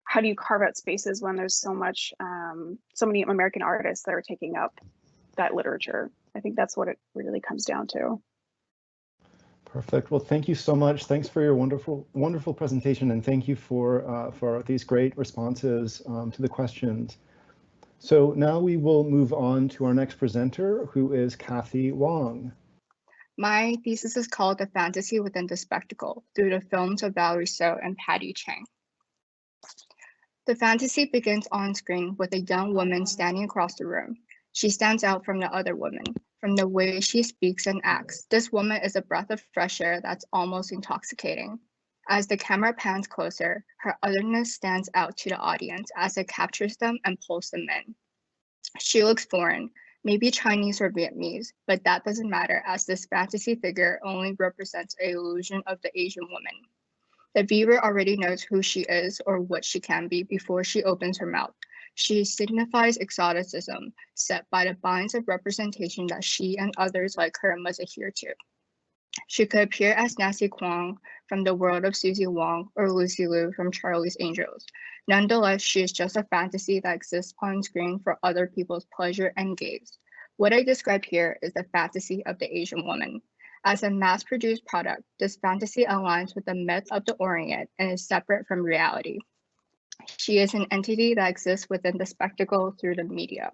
Speaker 3: how do you carve out spaces when there's so many American artists that are taking up that literature? I think that's what it really comes down to.
Speaker 1: Perfect. Well, thank you so much. Thanks for your wonderful presentation, and thank you for these great responses to the questions. So now we will move on to our next presenter, who is Kathy Wong.
Speaker 4: My thesis is called The Fantasy Within the Spectacle through the films of Valerie So and Patty Chang. The fantasy begins on screen with a young woman standing across the room. She stands out from the other women, from the way she speaks and acts. This woman is a breath of fresh air that's almost intoxicating. As the camera pans closer, her otherness stands out to the audience as it captures them and pulls them in. She looks foreign, maybe Chinese or Vietnamese, but that doesn't matter as this fantasy figure only represents an illusion of the Asian woman. The viewer already knows who she is or what she can be before she opens her mouth. She signifies exoticism set by the binds of representation that she and others like her must adhere to. She could appear as Nancy Kwong from The World of Susie Wong or Lucy Liu from Charlie's Angels. Nonetheless, she is just a fantasy that exists on screen for other people's pleasure and gaze. What I describe here is the fantasy of the Asian woman. As a mass-produced product, this fantasy aligns with the myth of the Orient and is separate from reality. She is an entity that exists within the spectacle through the media.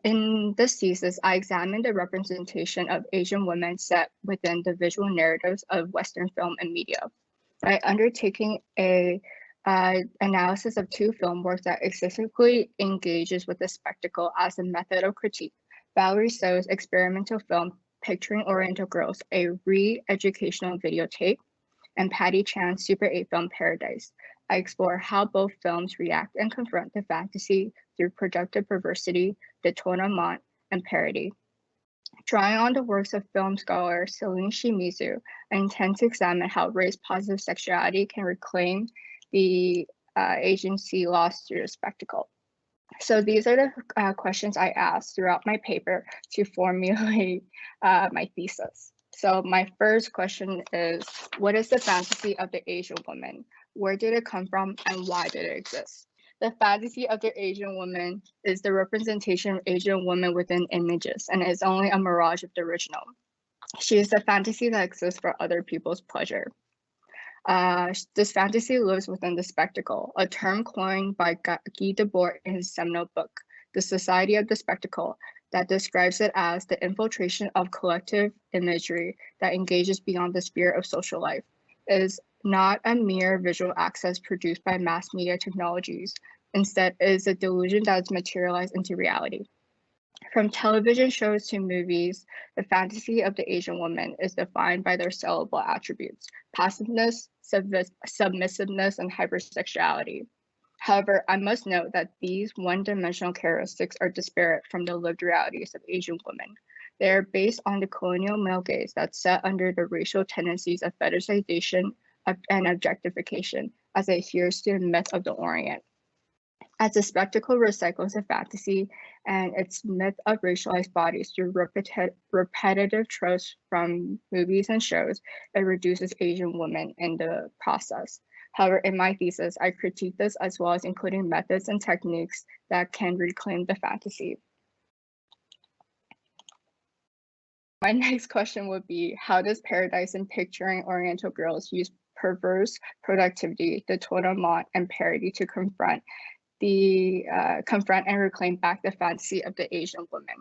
Speaker 4: In this thesis, I examined the representation of Asian women set within the visual narratives of Western film and media. By undertaking a analysis of two film works that excessively engages with the spectacle as a method of critique, Valerie So's experimental film Picturing Oriental Girls, a re-educational videotape, and Patty Chan's Super 8 film Paradise. I explore how both films react and confront the fantasy through productive perversity, détournement, and parody. Drawing on the works of film scholar Celine Shimizu, I intend to examine how race-positive sexuality can reclaim the agency lost through the spectacle. So these are the questions I asked throughout my paper to formulate my thesis. So my first question is, what is the fantasy of the Asian woman? Where did it come from and why did it exist? The fantasy of the Asian woman is the representation of Asian women within images and is only a mirage of the original. She is a fantasy that exists for other people's pleasure. This fantasy lives within the spectacle, a term coined by Guy Debord in his seminal book, The Society of the Spectacle, that describes it as the infiltration of collective imagery that engages beyond the sphere of social life. It is not a mere visual access produced by mass media technologies. Instead, it is a delusion that is materialized into reality. From television shows to movies, the fantasy of the Asian woman is defined by their sellable attributes: passiveness, submissiveness, and hypersexuality. However, I must note that these one-dimensional characteristics are disparate from the lived realities of Asian women. They are based on the colonial male gaze that's set under the racial tendencies of fetishization and objectification as it adheres to the myth of the Orient. As the spectacle recycles the fantasy and its myth of racialized bodies through repetitive tropes from movies and shows, it reduces Asian women in the process. However, in my thesis, I critique this as well as including methods and techniques that can reclaim the fantasy. My next question would be, how does Paradise in picturing Oriental girls use perverse productivity, the totem mot, and parody to confront and reclaim back the fantasy of the Asian woman?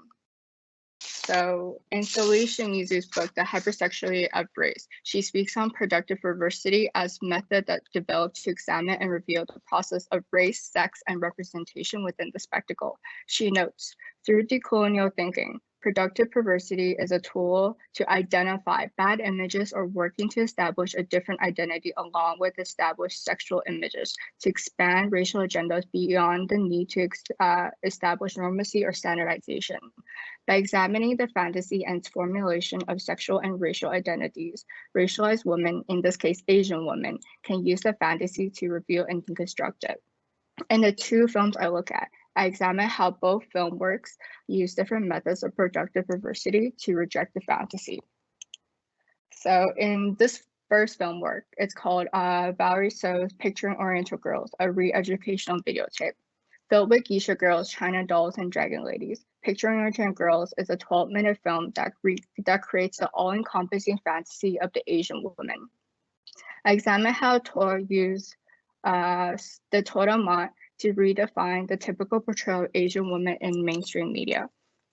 Speaker 4: So in Solution Yuzu's book, The Hypersexuality of Race, she speaks on productive perversity as method that developed to examine and reveal the process of race, sex, and representation within the spectacle. She notes, through decolonial thinking, productive perversity is a tool to identify bad images or working to establish a different identity along with established sexual images to expand racial agendas beyond the need to establish normacy or standardization. By examining the fantasy and its formulation of sexual and racial identities, racialized women, in this case Asian women, can use the fantasy to reveal and deconstruct it. In the two films I look at, I examine how both film works use different methods of productive perversity to reject the fantasy. So in this first film work, it's called Valerie So's Picturing Oriental Girls, a re-educational videotape. Filled with geisha girls, China dolls, and dragon ladies, Picturing Oriental Girls is a 12-minute film that creates the all-encompassing fantasy of the Asian woman. I examine how Tor used the totem mot to redefine the typical portrayal of Asian women in mainstream media.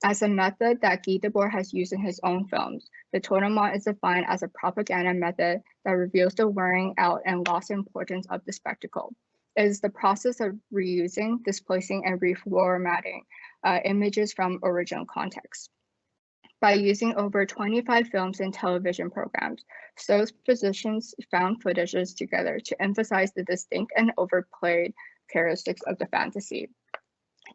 Speaker 4: As a method that Guy Debord has used in his own films, the totem mot is defined as a propaganda method that reveals the wearing out and lost importance of the spectacle. It is the process of reusing, displacing, and reformatting images from original context. By using over 25 films and television programs, So's physicians found footages together to emphasize the distinct and overplayed characteristics of the fantasy.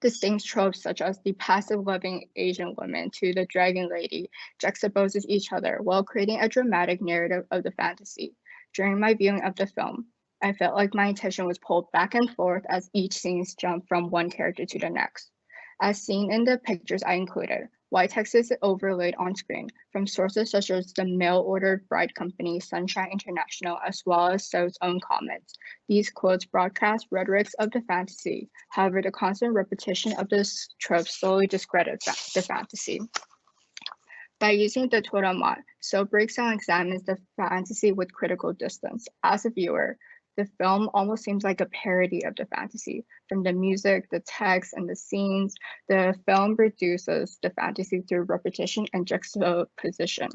Speaker 4: Distinct tropes such as the passive loving Asian woman to the dragon lady juxtaposes each other while creating a dramatic narrative of the fantasy. During my viewing of the film, I felt like my attention was pulled back and forth as each scene jumped from one character to the next. As seen in the pictures I included, white text is overlaid on screen from sources such as the mail-ordered bride company Sunshine International, as well as So's own comments. These quotes broadcast rhetorics of the fantasy. However, the constant repetition of this trope slowly discredits the fantasy. By using the totem mot, So breaks down and examines the fantasy with critical distance. As a viewer, the film almost seems like a parody of the fantasy. From the music, the text, and the scenes, the film reduces the fantasy through repetition and juxtaposition.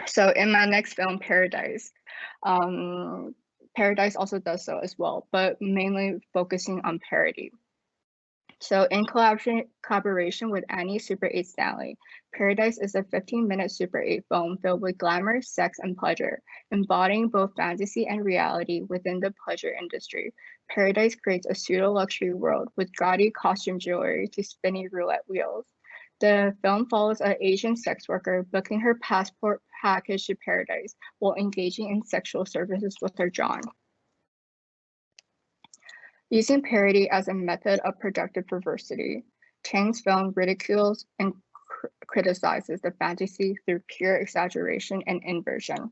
Speaker 4: So in my next film, Paradise, Paradise also does so as well, but mainly focusing on parody. So in collaboration with Annie Super 8 Stanley, Paradise is a 15-minute Super 8 film filled with glamour, sex, and pleasure, embodying both fantasy and reality within the pleasure industry. Paradise creates a pseudo-luxury world with gaudy costume jewelry to spinning roulette wheels. The film follows an Asian sex worker booking her passport package to Paradise while engaging in sexual services with her John. Using parody as a method of productive perversity, Chang's film ridicules and criticizes the fantasy through pure exaggeration and inversion.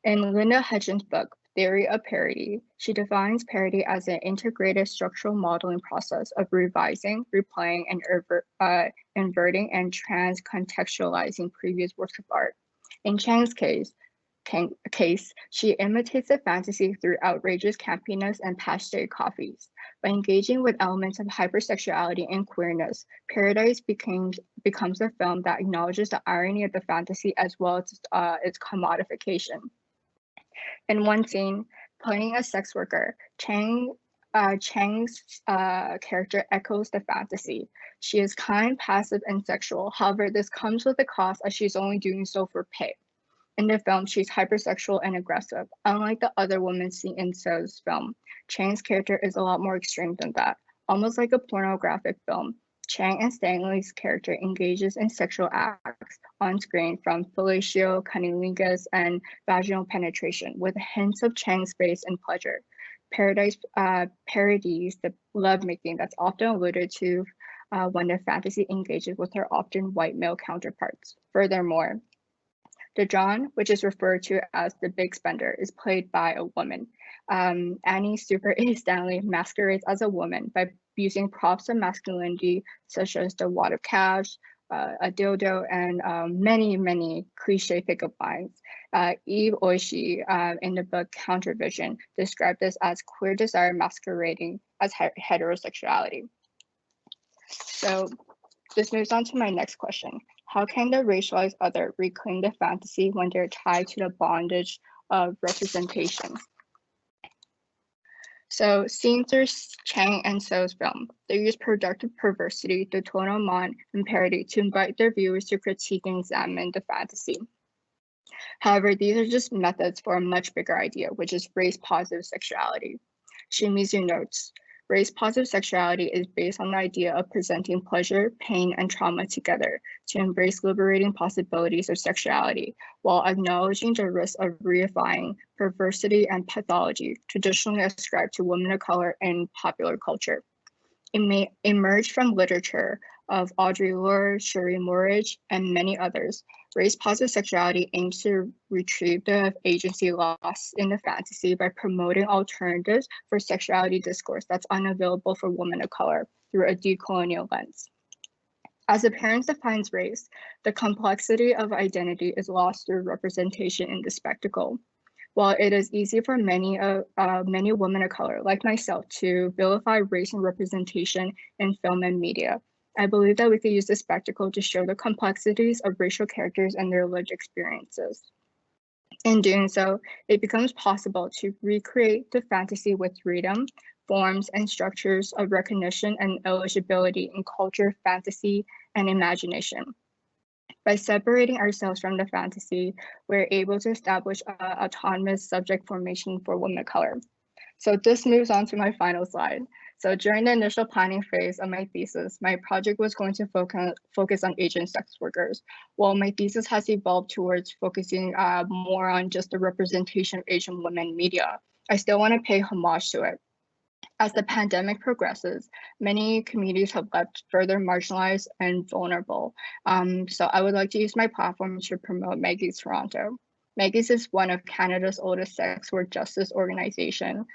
Speaker 4: In Linda Hutchins' book, Theory of Parody, she defines parody as an integrated structural modeling process of revising, replaying, and inverting and trans-contextualizing previous works of art. In Chang's case, she imitates the fantasy through outrageous campiness and paste copies. By engaging with elements of hypersexuality and queerness, Paradise becomes a film that acknowledges the irony of the fantasy as well as its commodification. In one scene, playing a sex worker, Chang Chang's character echoes the fantasy. She is kind, passive, and sexual. However, this comes with a cost as she's only doing so for pay. In the film, she's hypersexual and aggressive. Unlike the other women seen in So's film, Chang's character is a lot more extreme than that. Almost like a pornographic film, Chang and Stanley's character engages in sexual acts on screen, from fellatio, cunnilingus, and vaginal penetration, with hints of Chang's face and pleasure. Paradise parodies the lovemaking that's often alluded to when the fantasy engages with her often white male counterparts. Furthermore, the John, which is referred to as the big spender, is played by a woman. Annie Super A. Stanley masquerades as a woman by using props of masculinity, such as the wad of cash, a dildo, and many cliche pickup lines. Eve Oishi, in the book Countervision, described this as queer desire masquerading as heterosexuality. So this moves on to my next question. How can the racialized other reclaim the fantasy when they're tied to the bondage of representation? So seen through Chang and So's film, they use productive perversity, the tournement, and parody to invite their viewers to critique and examine the fantasy. However, these are just methods for a much bigger idea, which is race-positive sexuality. Shimizu notes, race-positive sexuality is based on the idea of presenting pleasure, pain, and trauma together to embrace liberating possibilities of sexuality, while acknowledging the risk of reifying perversity and pathology traditionally ascribed to women of color in popular culture. It may emerge from literature of Audre Lorde, Cherie Morridge, and many others. Race-positive sexuality aims to retrieve the agency lost in the fantasy by promoting alternatives for sexuality discourse that's unavailable for women of color through a decolonial lens. As the parent defines race, the complexity of identity is lost through representation in the spectacle. While it is easy for many women of color, like myself, to vilify race and representation in film and media, I believe that we could use the spectacle to show the complexities of racial characters and their lived experiences. In doing so, it becomes possible to recreate the fantasy with rhythm, forms, and structures of recognition and eligibility in culture, fantasy, and imagination. By separating ourselves from the fantasy, we're able to establish autonomous subject formation for women of color. So this moves on to my final slide. So during the initial planning phase of my thesis, my project was going to focus on Asian sex workers. While my thesis has evolved towards focusing more on just the representation of Asian women in media, I still want to pay homage to it. As the pandemic progresses, many communities have left further marginalized and vulnerable. So I would like to use my platform to promote Maggie's Toronto. Maggie's is one of Canada's oldest sex work justice organization.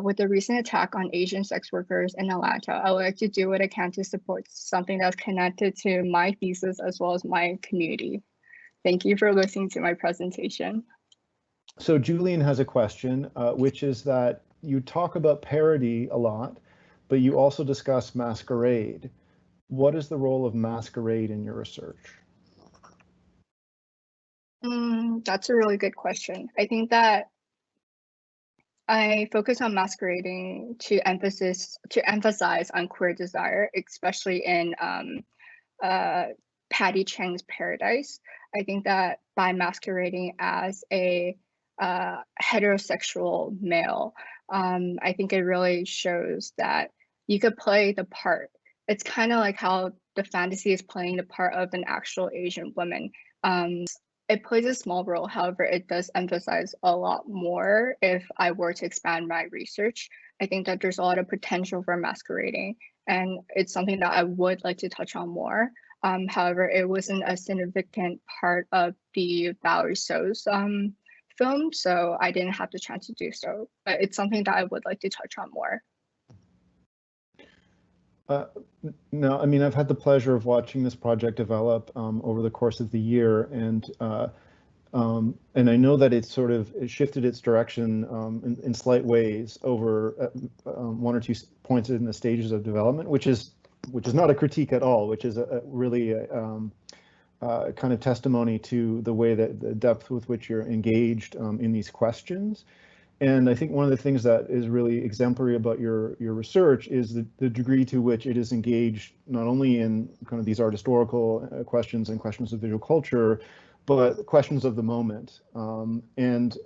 Speaker 4: With the recent attack on Asian sex workers in Atlanta, I would like to do what I can to support something that's connected to my thesis as well as my community. Thank you for listening to my presentation.
Speaker 1: So Julian has a question, which is that you talk about parody a lot, but you also discuss masquerade. What is the role of masquerade in your research?
Speaker 4: That's a really good question. I think that I focus on masquerading to emphasize on queer desire, especially in Patty Chang's Paradise. I think that by masquerading as a heterosexual male, I think it really shows that you could play the part. It's kind of like how the fantasy is playing the part of an actual Asian woman. It plays a small role, however, it does emphasize a lot more if I were to expand my research. I think that there's a lot of potential for masquerading, and it's something that I would like to touch on more. However, it wasn't a significant part of the Valerie So's film, so I didn't have the chance to do so, but it's something that I would like to touch on more.
Speaker 1: No, I mean, I've had the pleasure of watching this project develop over the course of the year, and I know that it shifted its direction in slight ways over one or two points in the stages of development, which is not a critique at all, which is really kind of testimony to the way that the depth with which you're engaged in these questions. And I think one of the things that is really exemplary about your research is the degree to which it is engaged not only in kind of these art historical questions and questions of visual culture, but questions of the moment. And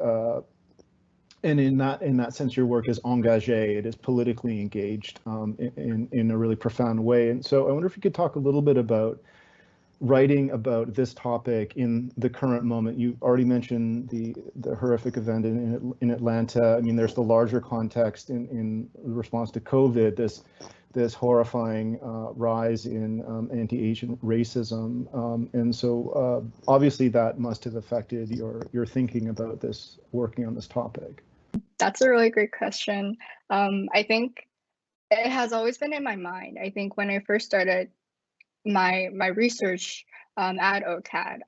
Speaker 1: in that sense, your work is engagé. It is politically engaged in a really profound way. And so I wonder if you could talk a little bit about writing about this topic in the current moment. You already mentioned the horrific event in Atlanta. I mean, there's the larger context in response to COVID, this horrifying rise in anti-Asian racism. And so obviously that must have affected your thinking about this, working on this topic.
Speaker 4: That's a really great question. I think it has always been in my mind. I think when I first started my research at OCAD,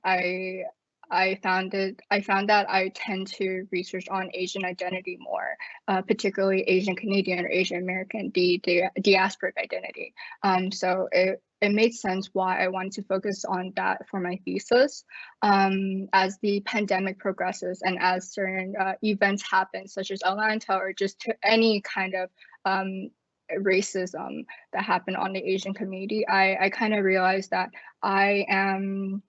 Speaker 4: I found that I tend to research on Asian identity more, particularly Asian Canadian or Asian American, the diasporic identity. So it made sense why I wanted to focus on that for my thesis. As the pandemic progresses and as certain events happen, such as Atlanta or just any kind of racism that happened on the Asian community, I kind of realized that I'm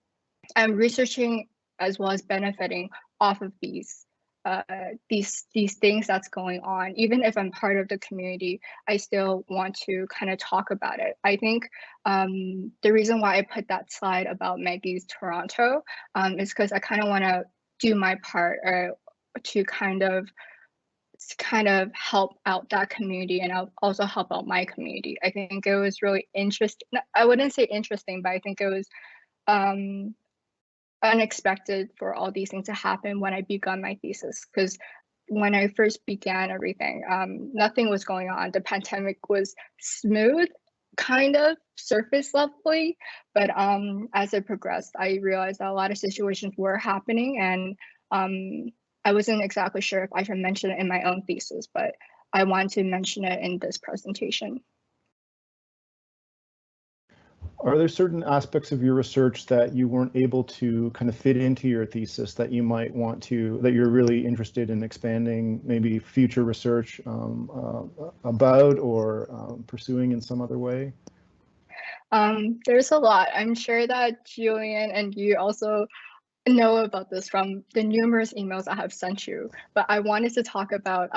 Speaker 4: researching as well as benefiting off of these things that's going on. Even if I'm part of the community, I still want to kind of talk about it. I think the reason why I put that slide about Maggie's Toronto is because I kind of want to do my part to kind of help out that community, and I'll also help out my community. I think it was really interesting. I wouldn't say interesting, but I think it was unexpected for all these things to happen when I began my thesis, because when I first began everything, nothing was going on. The pandemic was smooth, kind of surface levelly, but as it progressed, I realized that a lot of situations were happening, and I wasn't exactly sure if I should mention it in my own thesis, but I want to mention it in this presentation.
Speaker 1: Are there certain aspects of your research that you weren't able to kind of fit into your thesis that you might want to, that you're really interested in expanding maybe future research about or pursuing in some other way?
Speaker 4: There's a lot. I'm sure that Julian and you also know about this from the numerous emails I have sent you, but I wanted to talk about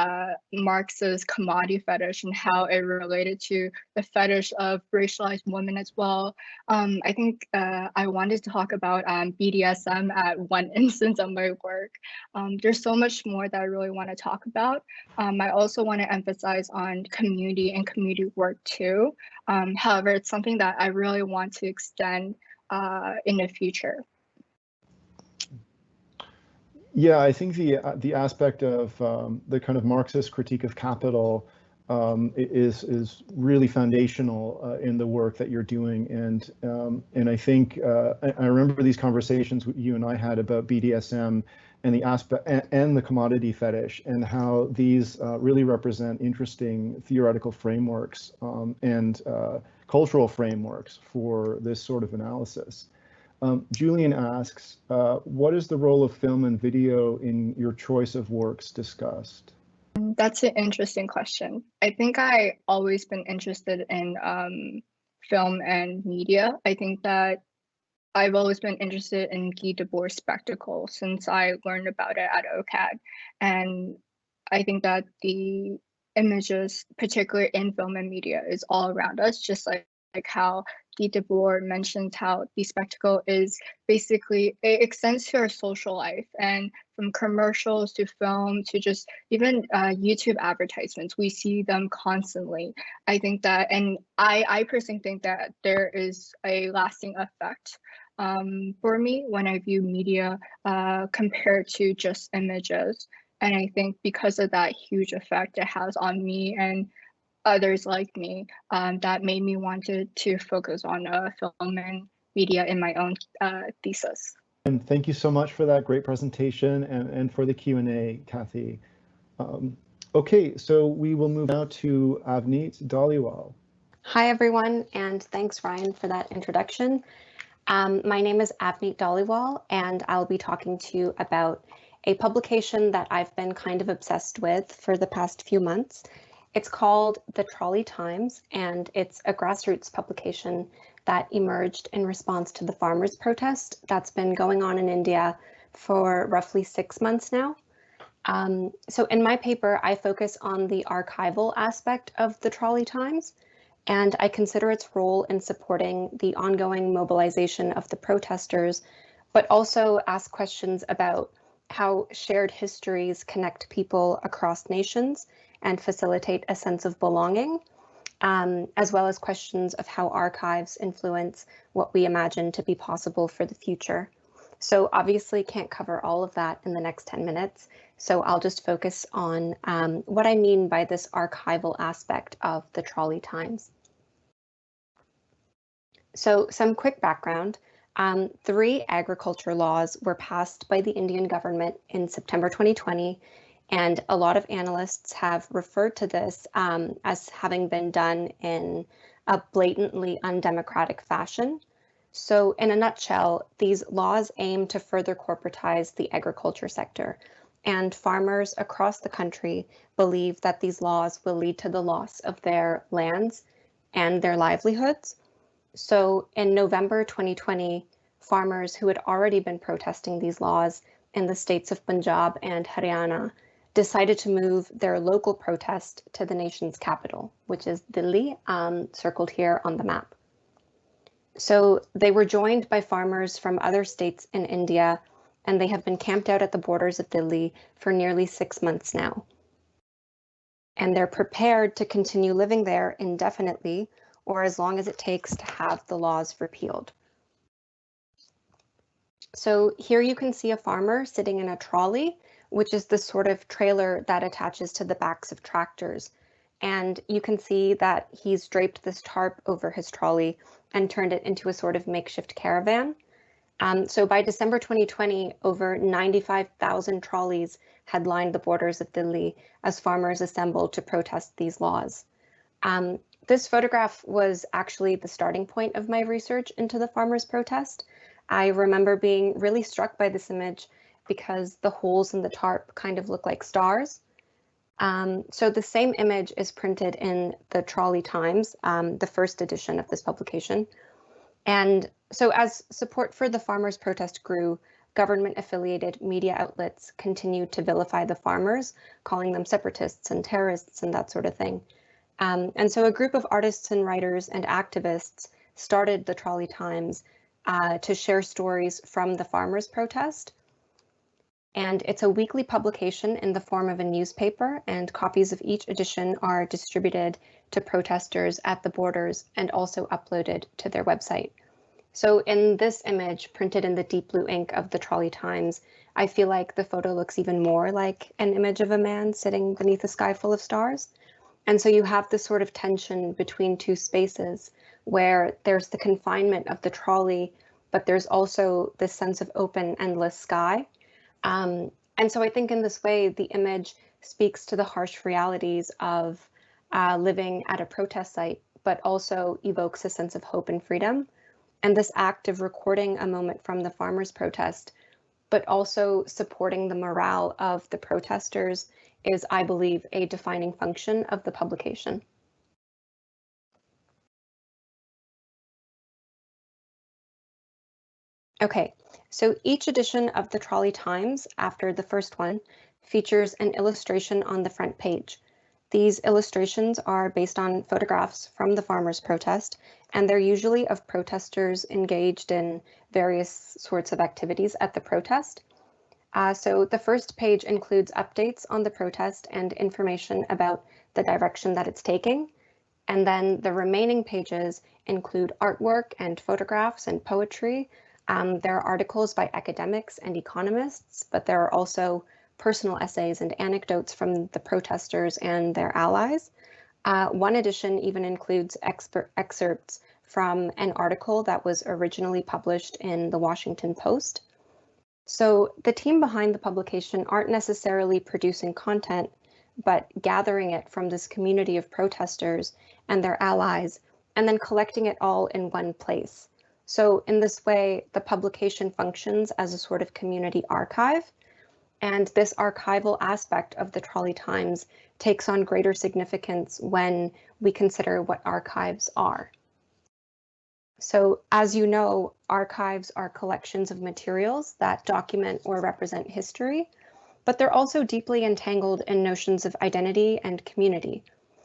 Speaker 4: Marx's commodity fetish and how it related to the fetish of racialized women as well. I think I wanted to talk about BDSM at one instance of my work. There's so much more that I really want to talk about. I also want to emphasize on community and community work too. However, it's something that I really want to extend in the future.
Speaker 1: Yeah, I think the aspect of the kind of Marxist critique of capital is really foundational in the work that you're doing, and I think I remember these conversations you and I had about BDSM and the aspect and the commodity fetish, and how these really represent interesting theoretical frameworks and cultural frameworks for this sort of analysis. Julian asks, what is the role of film and video in your choice of works discussed?
Speaker 4: That's an interesting question. I think I've always been interested in film and media. I think that I've always been interested in Guy Debord's spectacle since I learned about it at OCAD. And I think that the images, particularly in film and media, is all around us, just like how Guy Debord mentions how the spectacle is basically, it extends to our social life, and from commercials to film to just even YouTube advertisements, we see them constantly. I think that, and I personally think that there is a lasting effect for me when I view media compared to just images. And I think because of that huge effect it has on me and others like me, that made me want to focus on film and media in my own thesis.
Speaker 1: And thank you so much for that great presentation and for the Q&A, Kathy. Okay, so we will move now to Avneet Dhaliwal.
Speaker 5: Hi, everyone, and thanks, Ryan, for that introduction. My name is Avneet Dhaliwal, and I'll be talking to you about a publication that I've been kind of obsessed with for the past few months. It's called the Trolley Times, and it's a grassroots publication that emerged in response to the farmers' protest that's been going on in India for roughly 6 months now. So in my paper, I focus on the archival aspect of the Trolley Times, and I consider its role in supporting the ongoing mobilization of the protesters, but also ask questions about how shared histories connect people across nations and facilitate a sense of belonging, as well as questions of how archives influence what we imagine to be possible for the future. So obviously can't cover all of that in the next 10 minutes, so I'll just focus on what I mean by this archival aspect of the Trolley Times. So some quick background. 3 agriculture laws were passed by the Indian government in September 2020, and a lot of analysts have referred to this as having been done in a blatantly undemocratic fashion. So in a nutshell, these laws aim to further corporatize the agriculture sector, and farmers across the country believe that these laws will lead to the loss of their lands and their livelihoods. So in November 2020, farmers who had already been protesting these laws in the states of Punjab and Haryana decided to move their local protest to the nation's capital, which is Delhi, circled here on the map. So they were joined by farmers from other states in India, and they have been camped out at the borders of Delhi for nearly 6 months now. And they're prepared to continue living there indefinitely, or as long as it takes to have the laws repealed. So here you can see a farmer sitting in a trolley, which is the sort of trailer that attaches to the backs of tractors. And you can see that he's draped this tarp over his trolley and turned it into a sort of makeshift caravan. So by December 2020, over 95,000 trolleys had lined the borders of Delhi as farmers assembled to protest these laws. This photograph was actually the starting point of my research into the farmers' protest. I remember being really struck by this image because the holes in the tarp kind of look like stars. So the same image is printed in the Trolley Times, the first edition of this publication. And so as support for the farmers' protest grew, government-affiliated media outlets continued to vilify the farmers, calling them separatists and terrorists and that sort of thing. And so a group of artists and writers and activists started the Trolley Times to share stories from the farmers' protest. And it's a weekly publication in the form of a newspaper, and copies of each edition are distributed to protesters at the borders and also uploaded to their website. So in this image, printed in the deep blue ink of the Trolley Times, I feel like the photo looks even more like an image of a man sitting beneath a sky full of stars. And so you have this sort of tension between 2 spaces where there's the confinement of the trolley, but there's also this sense of open, endless sky. And so I think in this way, the image speaks to the harsh realities of living at a protest site, but also evokes a sense of hope and freedom. And this act of recording a moment from the farmers' protest, but also supporting the morale of the protesters is, I believe, a defining function of the publication. Okay, so each edition of the Trolley Times, after the first one, features an illustration on the front page. These illustrations are based on photographs from the farmers' protest, and they're usually of protesters engaged in various sorts of activities at the protest. So the first page includes updates on the protest and information about the direction that it's taking. And then the remaining pages include artwork and photographs and poetry. There are articles by academics and economists, but there are also personal essays and anecdotes from the protesters and their allies. One edition even includes excerpts from an article that was originally published in the Washington Post. So the team behind the publication aren't necessarily producing content, but gathering it from this community of protesters and their allies, and then collecting it all in one place. So in this way, the publication functions as a sort of community archive. And this archival aspect of the Trolley Times takes on greater significance when we consider what archives are. So, as you know, archives are collections of materials that document or represent history, but they're also deeply entangled in notions of identity and community.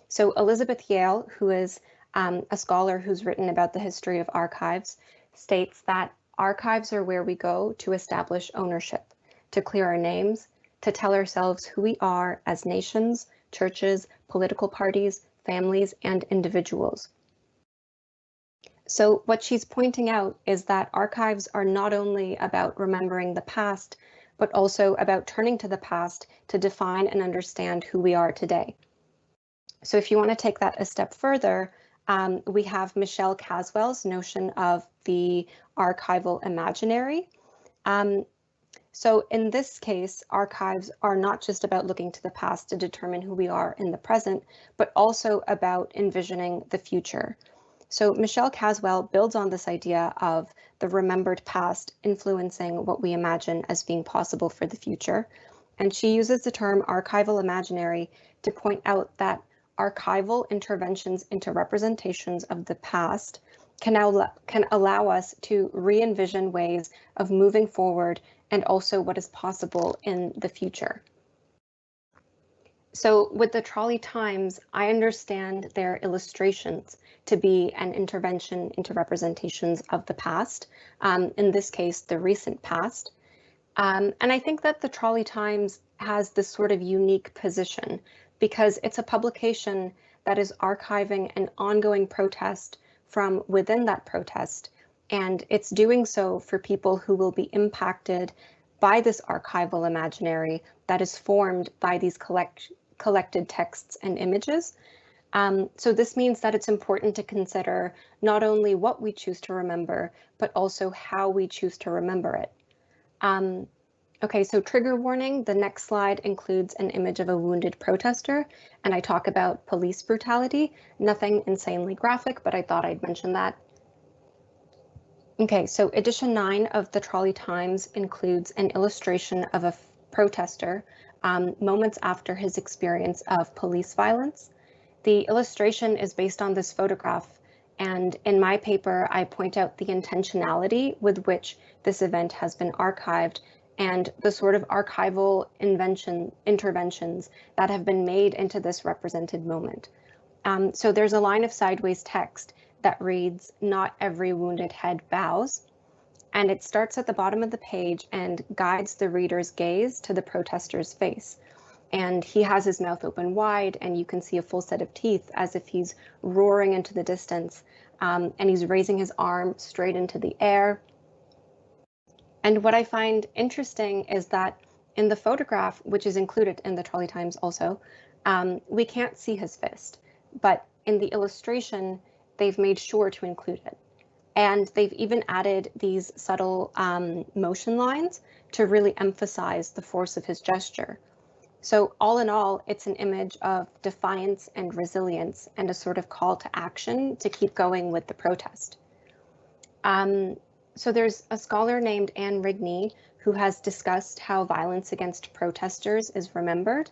Speaker 5: So Elizabeth Yale, who is a scholar who's written about the history of archives, states that archives are where we go to establish ownership, to clear our names, to tell ourselves who we are as nations, churches, political parties, families, and individuals. So what she's pointing out is that archives are not only about remembering the past, but also about turning to the past to define and understand who we are today. So if you want to take that a step further, we have Michelle Caswell's notion of the archival imaginary. So in this case, archives are not just about looking to the past to determine who we are in the present, but also about envisioning the future. So Michelle Caswell builds on this idea of the remembered past influencing what we imagine as being possible for the future. And she uses the term archival imaginary to point out that archival interventions into representations of the past can allow us to re-envision ways of moving forward and also what is possible in the future. So with the Trolley Times, I understand their illustrations to be an intervention into representations of the past, in this case, the recent past. And I think that the Trolley Times has this sort of unique position because it's a publication that is archiving an ongoing protest from within that protest. And it's doing so for people who will be impacted by this archival imaginary that is formed by these collected texts and images. So this means that it's important to consider not only what we choose to remember, but also how we choose to remember it. Okay, so trigger warning, the next slide includes an image of a wounded protester, and I talk about police brutality. Nothing insanely graphic, but I thought I'd mention that. Okay, so edition 9 of the Trolley Times includes an illustration of a protester moments after his experience of police violence. The illustration is based on this photograph, and in my paper, I point out the intentionality with which this event has been archived and the sort of archival interventions that have been made into this represented moment. So there's a line of sideways text that reads, "Not every wounded head bows," and it starts at the bottom of the page and guides the reader's gaze to the protester's face. And he has his mouth open wide, and you can see a full set of teeth as if he's roaring into the distance, and he's raising his arm straight into the air. And what I find interesting is that in the photograph, which is included in the Trolley Times also, we can't see his fist, but in the illustration, they've made sure to include it. And they've even added these subtle motion lines to really emphasize the force of his gesture. So all in all, it's an image of defiance and resilience and a sort of call to action to keep going with the protest. So there's a scholar named Anne Rigney who has discussed how violence against protesters is remembered.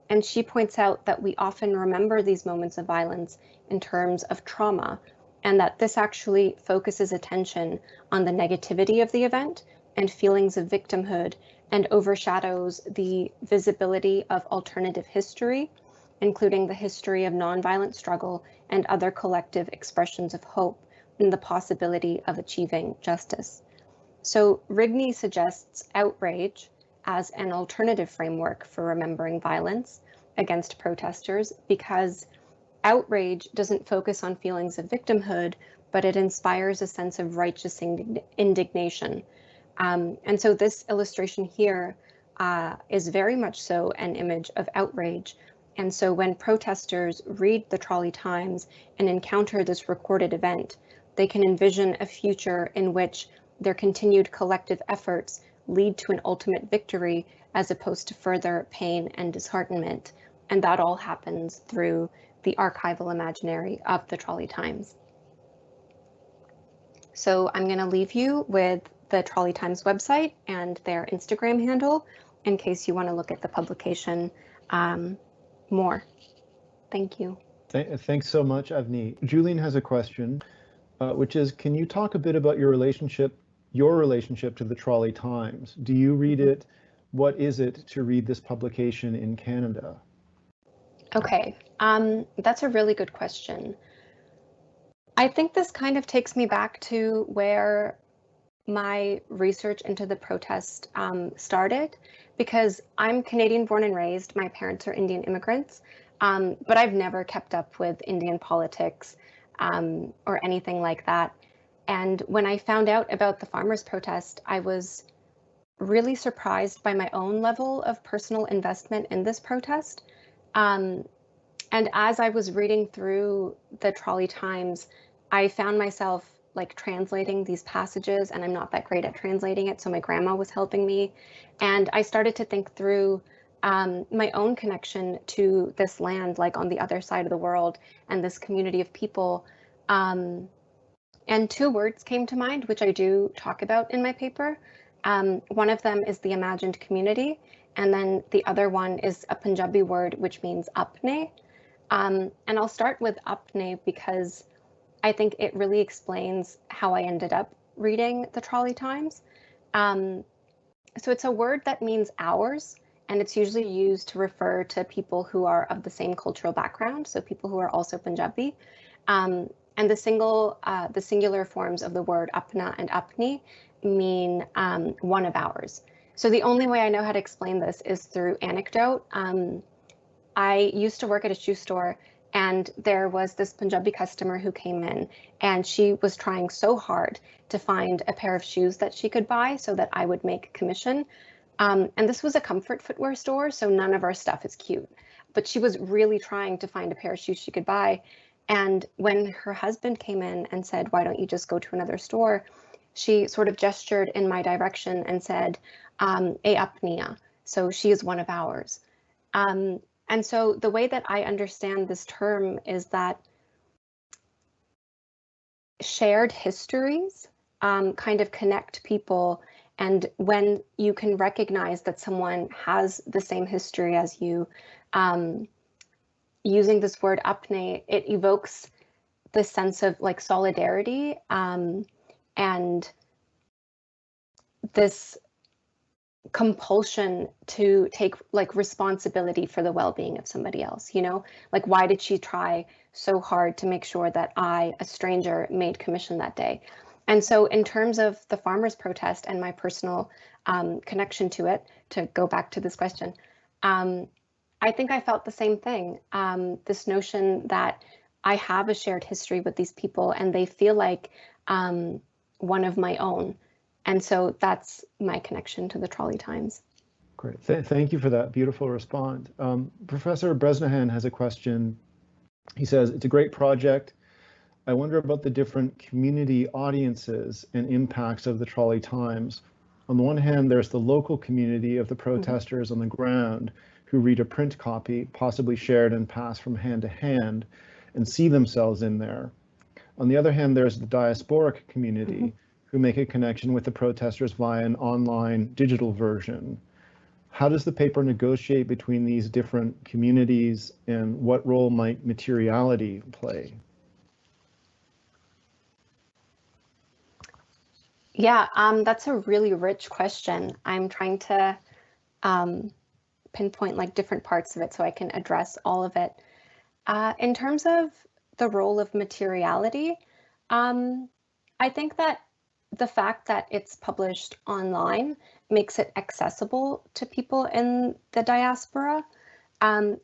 Speaker 5: And she points out that we often remember these moments of violence in terms of trauma, and that this actually focuses attention on the negativity of the event and feelings of victimhood and overshadows the visibility of alternative history, including the history of nonviolent struggle and other collective expressions of hope and the possibility of achieving justice. So Rigney suggests outrage as an alternative framework for remembering violence against protesters because outrage doesn't focus on feelings of victimhood, but it inspires a sense of righteous indignation. And so this illustration here is very much so an image of outrage. And so when protesters read the Trolley Times and encounter this recorded event, they can envision a future in which their continued collective efforts lead to an ultimate victory as opposed to further pain and disheartenment. And that all happens through the archival imaginary of the Trolley Times. So I'm going to leave you with the Trolley Times website and their Instagram handle. in case you want to look at the publication more. Thank you.
Speaker 1: Thanks so much, Avni. Julian has a question, which is, can you talk a bit about your relationship to the Trolley Times? Do you read it? What is it to read this publication in Canada?
Speaker 5: Okay, that's a really good question. I think this kind of takes me back to where my research into the protest started, because I'm Canadian born and raised. My parents are Indian immigrants, but I've never kept up with Indian politics or anything like that. And when I found out about the farmers' protest, I was really surprised by my own level of personal investment in this protest. And as I was reading through the Trolley Times, I found myself like translating these passages, and I'm not that great at translating it, so my grandma was helping me. And I started to think through my own connection to this land, like on the other side of the world, and this community of people. And two words came to mind, which I do talk about in my paper. One of them is the imagined community, and then the other one is a Punjabi word which means apne. And I'll start with apne because I think it really explains how I ended up reading the Trolley Times. So it's a word that means ours, and it's usually used to refer to people who are of the same cultural background, so people who are also Punjabi. And the singular forms of the word apna and apni mean one of ours. So the only way I know how to explain this is through anecdote. I used to work at a shoe store, and there was this Punjabi customer who came in, and she was trying so hard to find a pair of shoes that she could buy so that I would make commission. And this was a comfort footwear store, so none of our stuff is cute. But she was really trying to find a pair of shoes she could buy. And when her husband came in and said, "Why don't you just go to another store?" she sort of gestured in my direction and said, "E apniya," so she is one of ours. And so the way that I understand this term is that shared histories kind of connect people, and when you can recognize that someone has the same history as you, using this word apne, it evokes this sense of like solidarity and this compulsion to take like responsibility for the well-being of somebody else, you know, like why did she try so hard to make sure that I, a stranger, made commission that day? And so in terms of the farmers' protest and my personal connection to it, to go back to this question, I think I felt the same thing. This notion that I have a shared history with these people and they feel like one of my own. And so that's my connection to the Trolley Times.
Speaker 1: Great. Thank you for that beautiful response. Professor Bresnahan has a question. He says, "It's a great project. I wonder about the different community audiences and impacts of the Trolley Times. On the one hand, there's the local community of the protesters on the ground who read a print copy, possibly shared and passed from hand to hand, and see themselves in there. On the other hand, there's the diasporic community who make a connection with the protesters via an online digital version. How does the paper negotiate between these different communities, and what role might materiality play?"
Speaker 5: Yeah, that's a really rich question. I'm trying to pinpoint like different parts of it so I can address all of it. In terms of the role of materiality, I think that the fact that it's published online makes it accessible to people in the diaspora,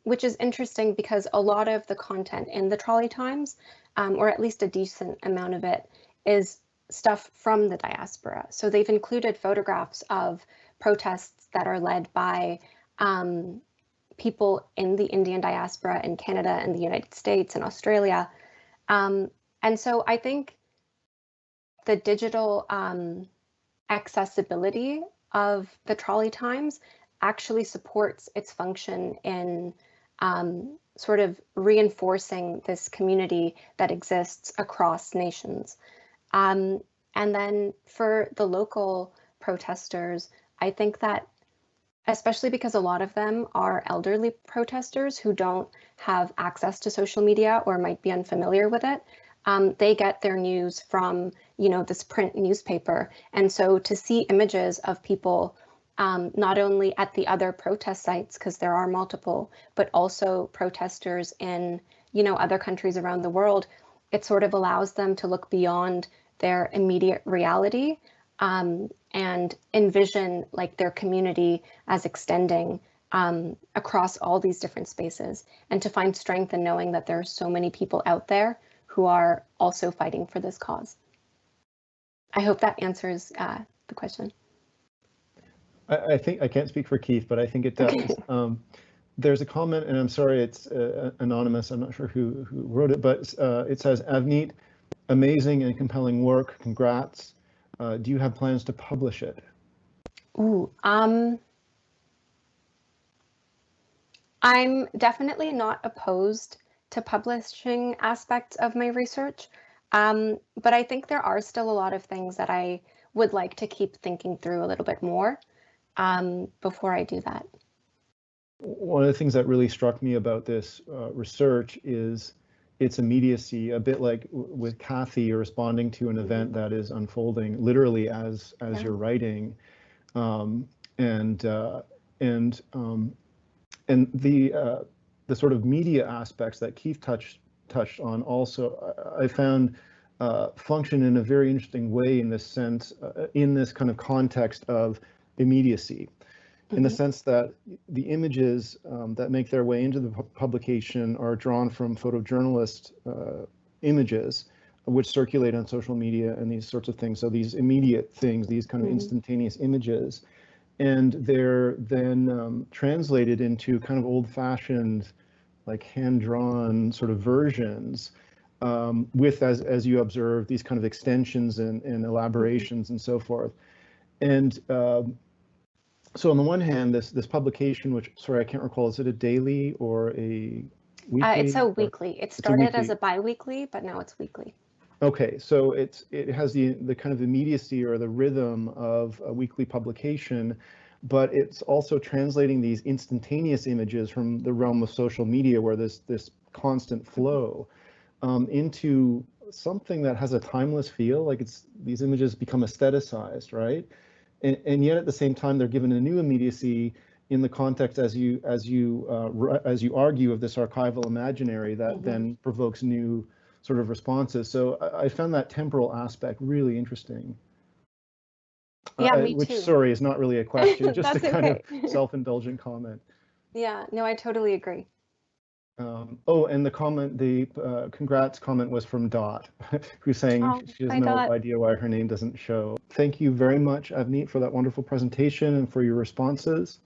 Speaker 5: which is interesting because a lot of the content in the Trolley Times, or at least a decent amount of it, is stuff from the diaspora. So they've included photographs of protests that are led by people in the Indian diaspora in Canada and the United States and Australia. And so I think the digital accessibility of the Trolley Times actually supports its function in sort of reinforcing this community that exists across nations. And then for the local protesters, I think that especially because a lot of them are elderly protesters who don't have access to social media or might be unfamiliar with it. They get their news from, this print newspaper. And so to see images of people not only at the other protest sites, because there are multiple, but also protesters in, other countries around the world, it sort of allows them to look beyond their immediate reality and envision like their community as extending across all these different spaces, and to find strength in knowing that there are so many people out there who are also fighting for this cause. I hope that answers the question.
Speaker 1: I think, I can't speak for Keith, but I think it does. Okay. There's a comment, and I'm sorry, it's anonymous. I'm not sure who wrote it, but it says, Avneet, amazing and compelling work. Congrats. Do you have plans to publish it?
Speaker 5: Ooh, I'm definitely not opposed to publishing aspects of my research, but I think there are still a lot of things that I would like to keep thinking through a little bit more before I do that.
Speaker 1: One of the things that really struck me about this research is its immediacy, a bit like with Kathy, you're responding to an event that is unfolding literally as you're writing, and the sort of media aspects that Keith touched on also, I found function in a very interesting way in this sense, in this kind of context of immediacy. In the sense that the images that make their way into the publication are drawn from photojournalist images, which circulate on social media and these sorts of things. So these immediate things, these kind of instantaneous images, and they're then translated into kind of old-fashioned, like hand-drawn sort of versions with, as you observe, these kind of extensions and elaborations and so forth. And so on the one hand, this publication, which, sorry, I can't recall, is it a daily or a weekly?
Speaker 5: It's a weekly. It started as a bi-weekly, but now it's weekly. Okay, so it has the kind of immediacy or the rhythm of a weekly publication, but it's also translating these instantaneous images from the realm of social media, where this constant flow, into something that has a timeless feel, like these images become aestheticized, right? And yet at the same time, they're given a new immediacy in the context, as you argue, of this archival imaginary that then provokes new sort of responses. So I found that temporal aspect really interesting. Yeah, me which, too. Sorry, is not really a question, just a kind of self-indulgent comment. Yeah, no, I totally agree. Oh, and the comment, the congrats comment was from Dot, who's saying she has no idea why her name doesn't show. Thank you very much, Avneet, for that wonderful presentation and for your responses.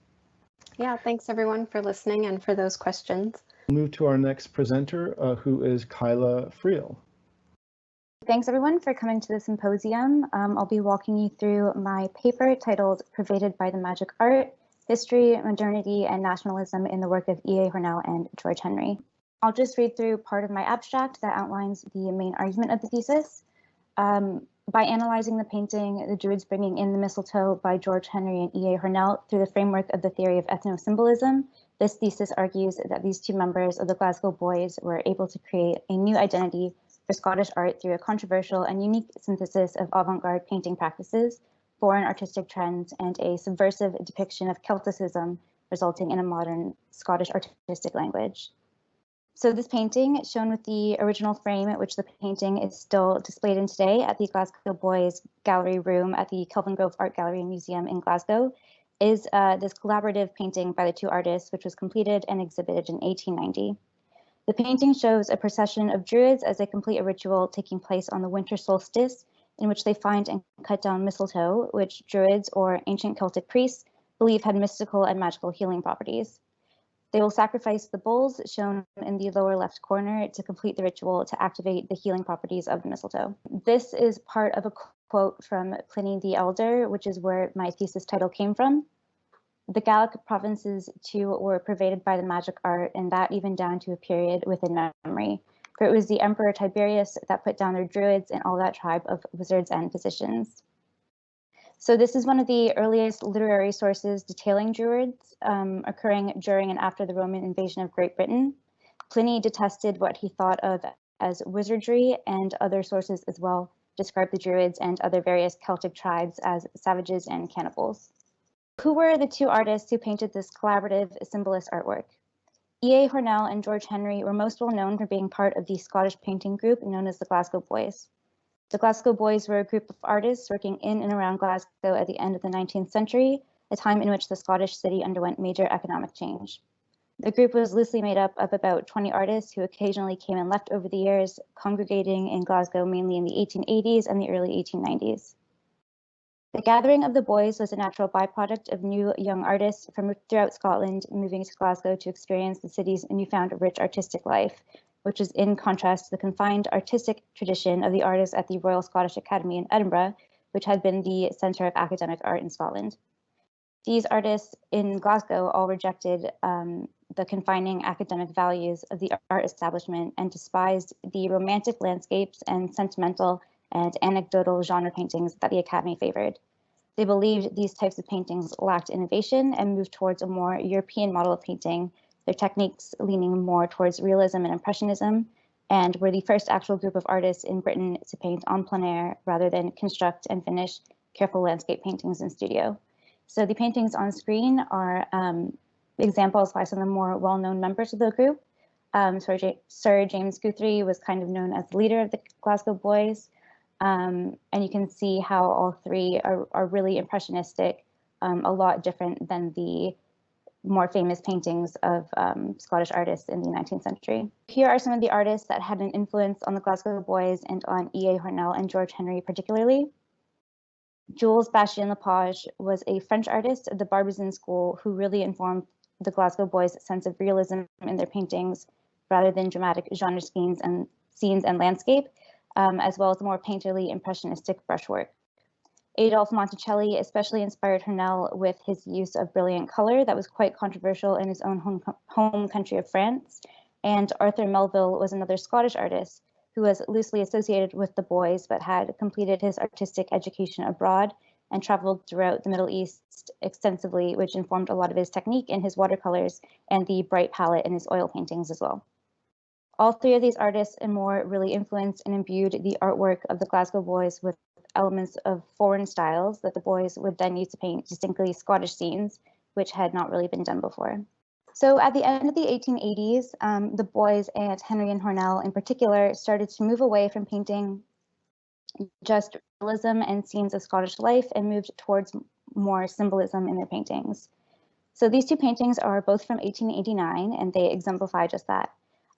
Speaker 5: Yeah, thanks everyone for listening and for those questions. We'll move to our next presenter, who is Kyla Friel.
Speaker 6: Thanks everyone for coming to the symposium. I'll be walking you through my paper titled Pervaded by the Magic Art: History, Modernity, and Nationalism in the Work of E.A. Hornell and George Henry. I'll just read through part of my abstract that outlines the main argument of the thesis. By analyzing the painting, The Druids Bringing in the Mistletoe by George Henry and E.A. Hornell through the framework of the theory of ethnosymbolism, this thesis argues that these two members of the Glasgow Boys were able to create a new identity for Scottish art through a controversial and unique synthesis of avant-garde painting practices, foreign artistic trends, and a subversive depiction of Celticism, resulting in a modern Scottish artistic language. So this painting, shown with the original frame at which the painting is still displayed in today at the Glasgow Boys Gallery Room at the Kelvin Grove Art Gallery and Museum in Glasgow, is this collaborative painting by the two artists, which was completed and exhibited in 1890. The painting shows a procession of druids as they complete a ritual taking place on the winter solstice, in which they find and cut down mistletoe, which druids or ancient Celtic priests believe had mystical and magical healing properties. They will sacrifice the bulls, shown in the lower left corner, to complete the ritual to activate the healing properties of the mistletoe. This is part of a quote from Pliny the Elder, which is where my thesis title came from. The Gallic provinces, too, were pervaded by the magic art, and that even down to a period within memory. For it was the Emperor Tiberius that put down their druids and all that tribe of wizards and physicians. So this is one of the earliest literary sources detailing Druids, occurring during and after the Roman invasion of Great Britain. Pliny detested what he thought of as wizardry, and other sources as well describe the Druids and other various Celtic tribes as savages and cannibals. Who were the two artists who painted this collaborative symbolist artwork? E.A. Hornell and George Henry were most well known for being part of the Scottish painting group known as the Glasgow Boys. The Glasgow Boys were a group of artists working in and around Glasgow at the end of the 19th century, a time in which the Scottish city underwent major economic change. The group was loosely made up of about 20 artists who occasionally came and left over the years, congregating in Glasgow mainly in the 1880s and the early 1890s. The gathering of the boys was a natural byproduct of new young artists from throughout Scotland moving to Glasgow to experience the city's newfound rich artistic life, which is in contrast to the confined artistic tradition of the artists at the Royal Scottish Academy in Edinburgh, which had been the centre of academic art in Scotland. These artists in Glasgow all rejected the confining academic values of the art establishment and despised the romantic landscapes and sentimental and anecdotal genre paintings that the Academy favored. They believed these types of paintings lacked innovation and moved towards a more European model of painting, their techniques leaning more towards realism and impressionism, and were the first actual group of artists in Britain to paint en plein air rather than construct and finish careful landscape paintings in studio. So the paintings on screen are examples by some of the more well-known members of the group. Sir James Guthrie was kind of known as the leader of the Glasgow Boys. And you can see how all three are really impressionistic, a lot different than the more famous paintings of Scottish artists in the 19th century. Here are some of the artists that had an influence on the Glasgow Boys and on E.A. Hornell and George Henry particularly. Jules Bastien-Lepage was a French artist of the Barbizon school who really informed the Glasgow Boys' sense of realism in their paintings rather than dramatic genre scenes and landscape, as well as the more painterly impressionistic brushwork. Adolphe Monticelli especially inspired Hornell with his use of brilliant color that was quite controversial in his own home country of France. And Arthur Melville was another Scottish artist who was loosely associated with the Boys but had completed his artistic education abroad and traveled throughout the Middle East extensively, which informed a lot of his technique in his watercolors and the bright palette in his oil paintings as well. All three of these artists and more really influenced and imbued the artwork of the Glasgow Boys with elements of foreign styles that the Boys would then use to paint distinctly Scottish scenes, which had not really been done before. So at the end of the 1880s, the Boys and Henry and Hornell in particular started to move away from painting just realism and scenes of Scottish life and moved towards more symbolism in their paintings. So these two paintings are both from 1889 and they exemplify just that.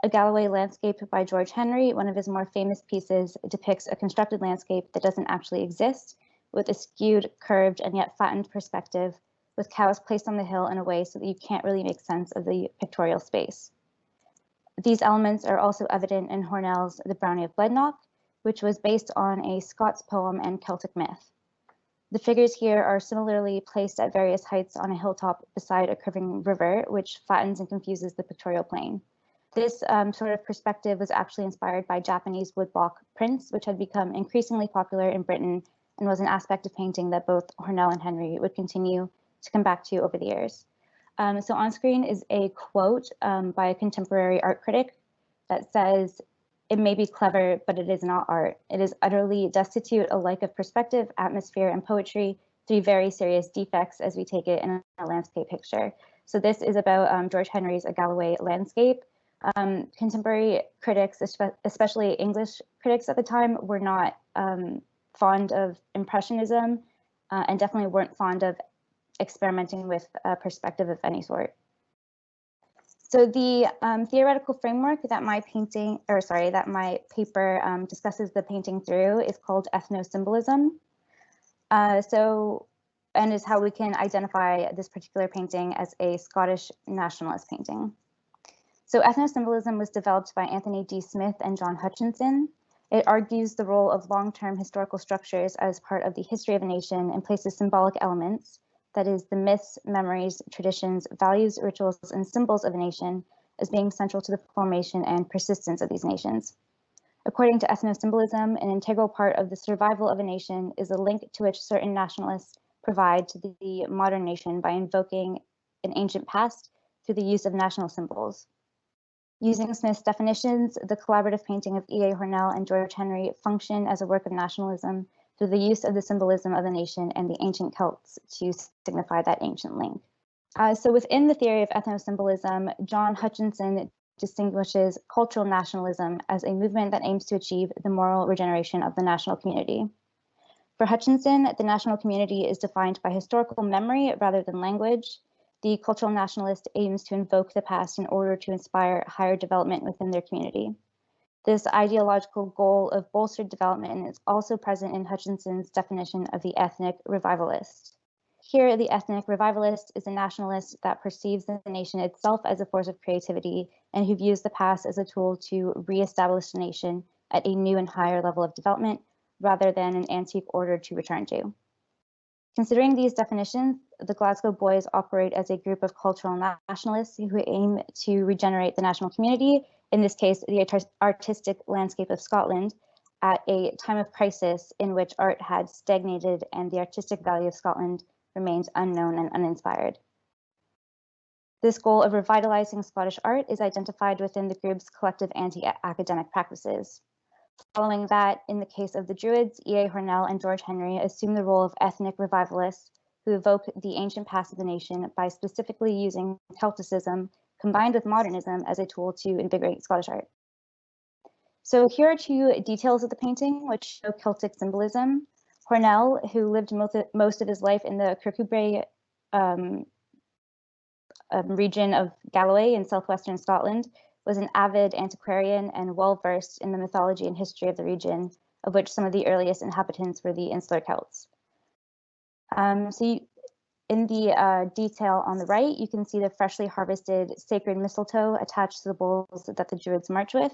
Speaker 6: A Galloway landscape by George Henry, one of his more famous pieces, depicts a constructed landscape that doesn't actually exist, with a skewed, curved, and yet flattened perspective, with cows placed on the hill in a way so that you can't really make sense of the pictorial space. These elements are also evident in Hornell's The Brownie of Blednoch, which was based on a Scots poem and Celtic myth. The figures here are similarly placed at various heights on a hilltop beside a curving river, which flattens and confuses the pictorial plane. This sort of perspective was actually inspired by Japanese woodblock prints, which had become increasingly popular in Britain and was an aspect of painting that both Hornell and Henry would continue to come back to over the years. So on screen is a quote by a contemporary art critic that says, "It may be clever, but it is not art. It is utterly destitute alike of perspective, atmosphere, and poetry, three very serious defects as we take it in a landscape picture." So this is about George Henry's A Galloway landscape. Contemporary critics, especially English critics at the time, were not fond of Impressionism and definitely weren't fond of experimenting with perspective of any sort. So the theoretical framework that my paper discusses the painting through is called ethno-symbolism. And is how we can identify this particular painting as a Scottish nationalist painting. So ethno-symbolism was developed by Anthony D. Smith and John Hutchinson. It argues the role of long-term historical structures as part of the history of a nation and places symbolic elements, that is, the myths, memories, traditions, values, rituals, and symbols of a nation as being central to the formation and persistence of these nations. According to ethno-symbolism, an integral part of the survival of a nation is the link to which certain nationalists provide to the modern nation by invoking an ancient past through the use of national symbols. Using Smith's definitions, the collaborative painting of E.A. Hornell and George Henry function as a work of nationalism through the use of the symbolism of the nation and the ancient Celts to signify that ancient link. So within the theory of ethno-symbolism, John Hutchinson distinguishes cultural nationalism as a movement that aims to achieve the moral regeneration of the national community. For Hutchinson, the national community is defined by historical memory rather than language. The cultural nationalist aims to invoke the past in order to inspire higher development within their community. This ideological goal of bolstered development is also present in Hutchinson's definition of the ethnic revivalist. Here, the ethnic revivalist is a nationalist that perceives the nation itself as a force of creativity and who views the past as a tool to reestablish the nation at a new and higher level of development rather than an antique order to return to. Considering these definitions, the Glasgow Boys operate as a group of cultural nationalists who aim to regenerate the national community, in this case, the artistic landscape of Scotland, at a time of crisis in which art had stagnated and the artistic value of Scotland remains unknown and uninspired. This goal of revitalizing Scottish art is identified within the group's collective anti-academic practices. Following that, in the case of the Druids, E.A. Hornell and George Henry assume the role of ethnic revivalists who evoke the ancient past of the nation by specifically using Celticism combined with modernism as a tool to invigorate Scottish art. So here are two details of the painting which show Celtic symbolism. Hornell, who lived most of his life in the Kirkcudbright region of Galloway in southwestern Scotland, was an avid antiquarian and well-versed in the mythology and history of the region, of which some of the earliest inhabitants were the insular Celts. In the detail on the right, you can see the freshly harvested sacred mistletoe attached to the bulls that the Druids march with.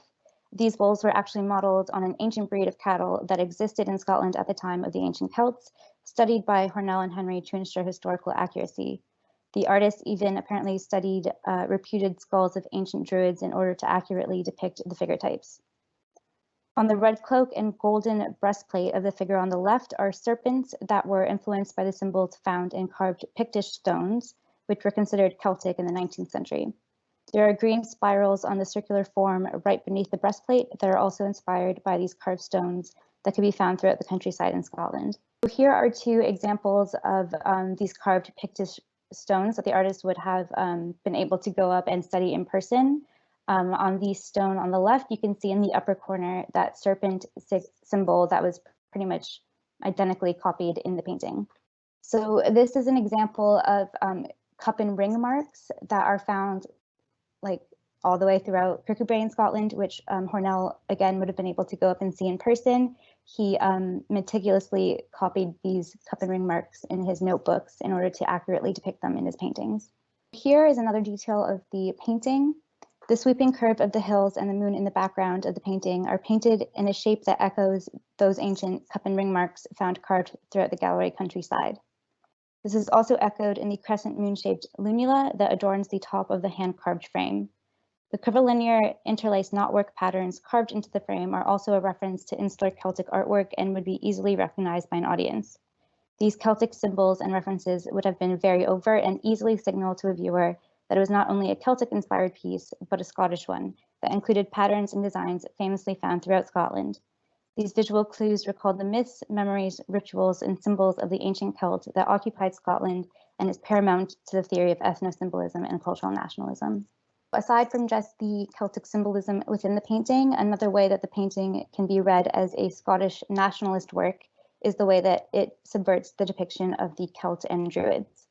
Speaker 6: These bulls were actually modeled on an ancient breed of cattle that existed in Scotland at the time of the ancient Celts, studied by Hornell and Henry to ensure historical accuracy. The artists even apparently studied reputed skulls of ancient Druids in order to accurately depict the figure types. On the red cloak and golden breastplate of the figure on the left are serpents that were influenced by the symbols found in carved Pictish stones, which were considered Celtic in the 19th century. There are green spirals on the circular form right beneath the breastplate that are also inspired by these carved stones that can be found throughout the countryside in Scotland. So here are two examples of these carved Pictish stones that the artist would have been able to go up and study in person. On the stone on the left, you can see in the upper corner that serpent symbol that was pretty much identically copied in the painting. So this is an example of cup and ring marks that are found like all the way throughout Kirkcudbright in Scotland, which Hornell again would have been able to go up and see in person. He meticulously copied these cup and ring marks in his notebooks in order to accurately depict them in his paintings. Here is another detail of the painting. The sweeping curve of the hills and the moon in the background of the painting are painted in a shape that echoes those ancient cup and ring marks found carved throughout the Galloway countryside. This is also echoed in the crescent moon-shaped lunula that adorns the top of the hand-carved frame. The curvilinear interlaced knotwork patterns carved into the frame are also a reference to insular Celtic artwork and would be easily recognized by an audience. These Celtic symbols and references would have been very overt and easily signal to a viewer that it was not only a Celtic-inspired piece, but a Scottish one that included patterns and designs famously found throughout Scotland. These visual clues recalled the myths, memories, rituals, and symbols of the ancient Celt that occupied Scotland and is paramount to the theory of ethno-symbolism and cultural nationalism. Aside from just the Celtic symbolism within the painting, another way that the painting can be read as a Scottish nationalist work is the way that it subverts the depiction of the Celt and Druids.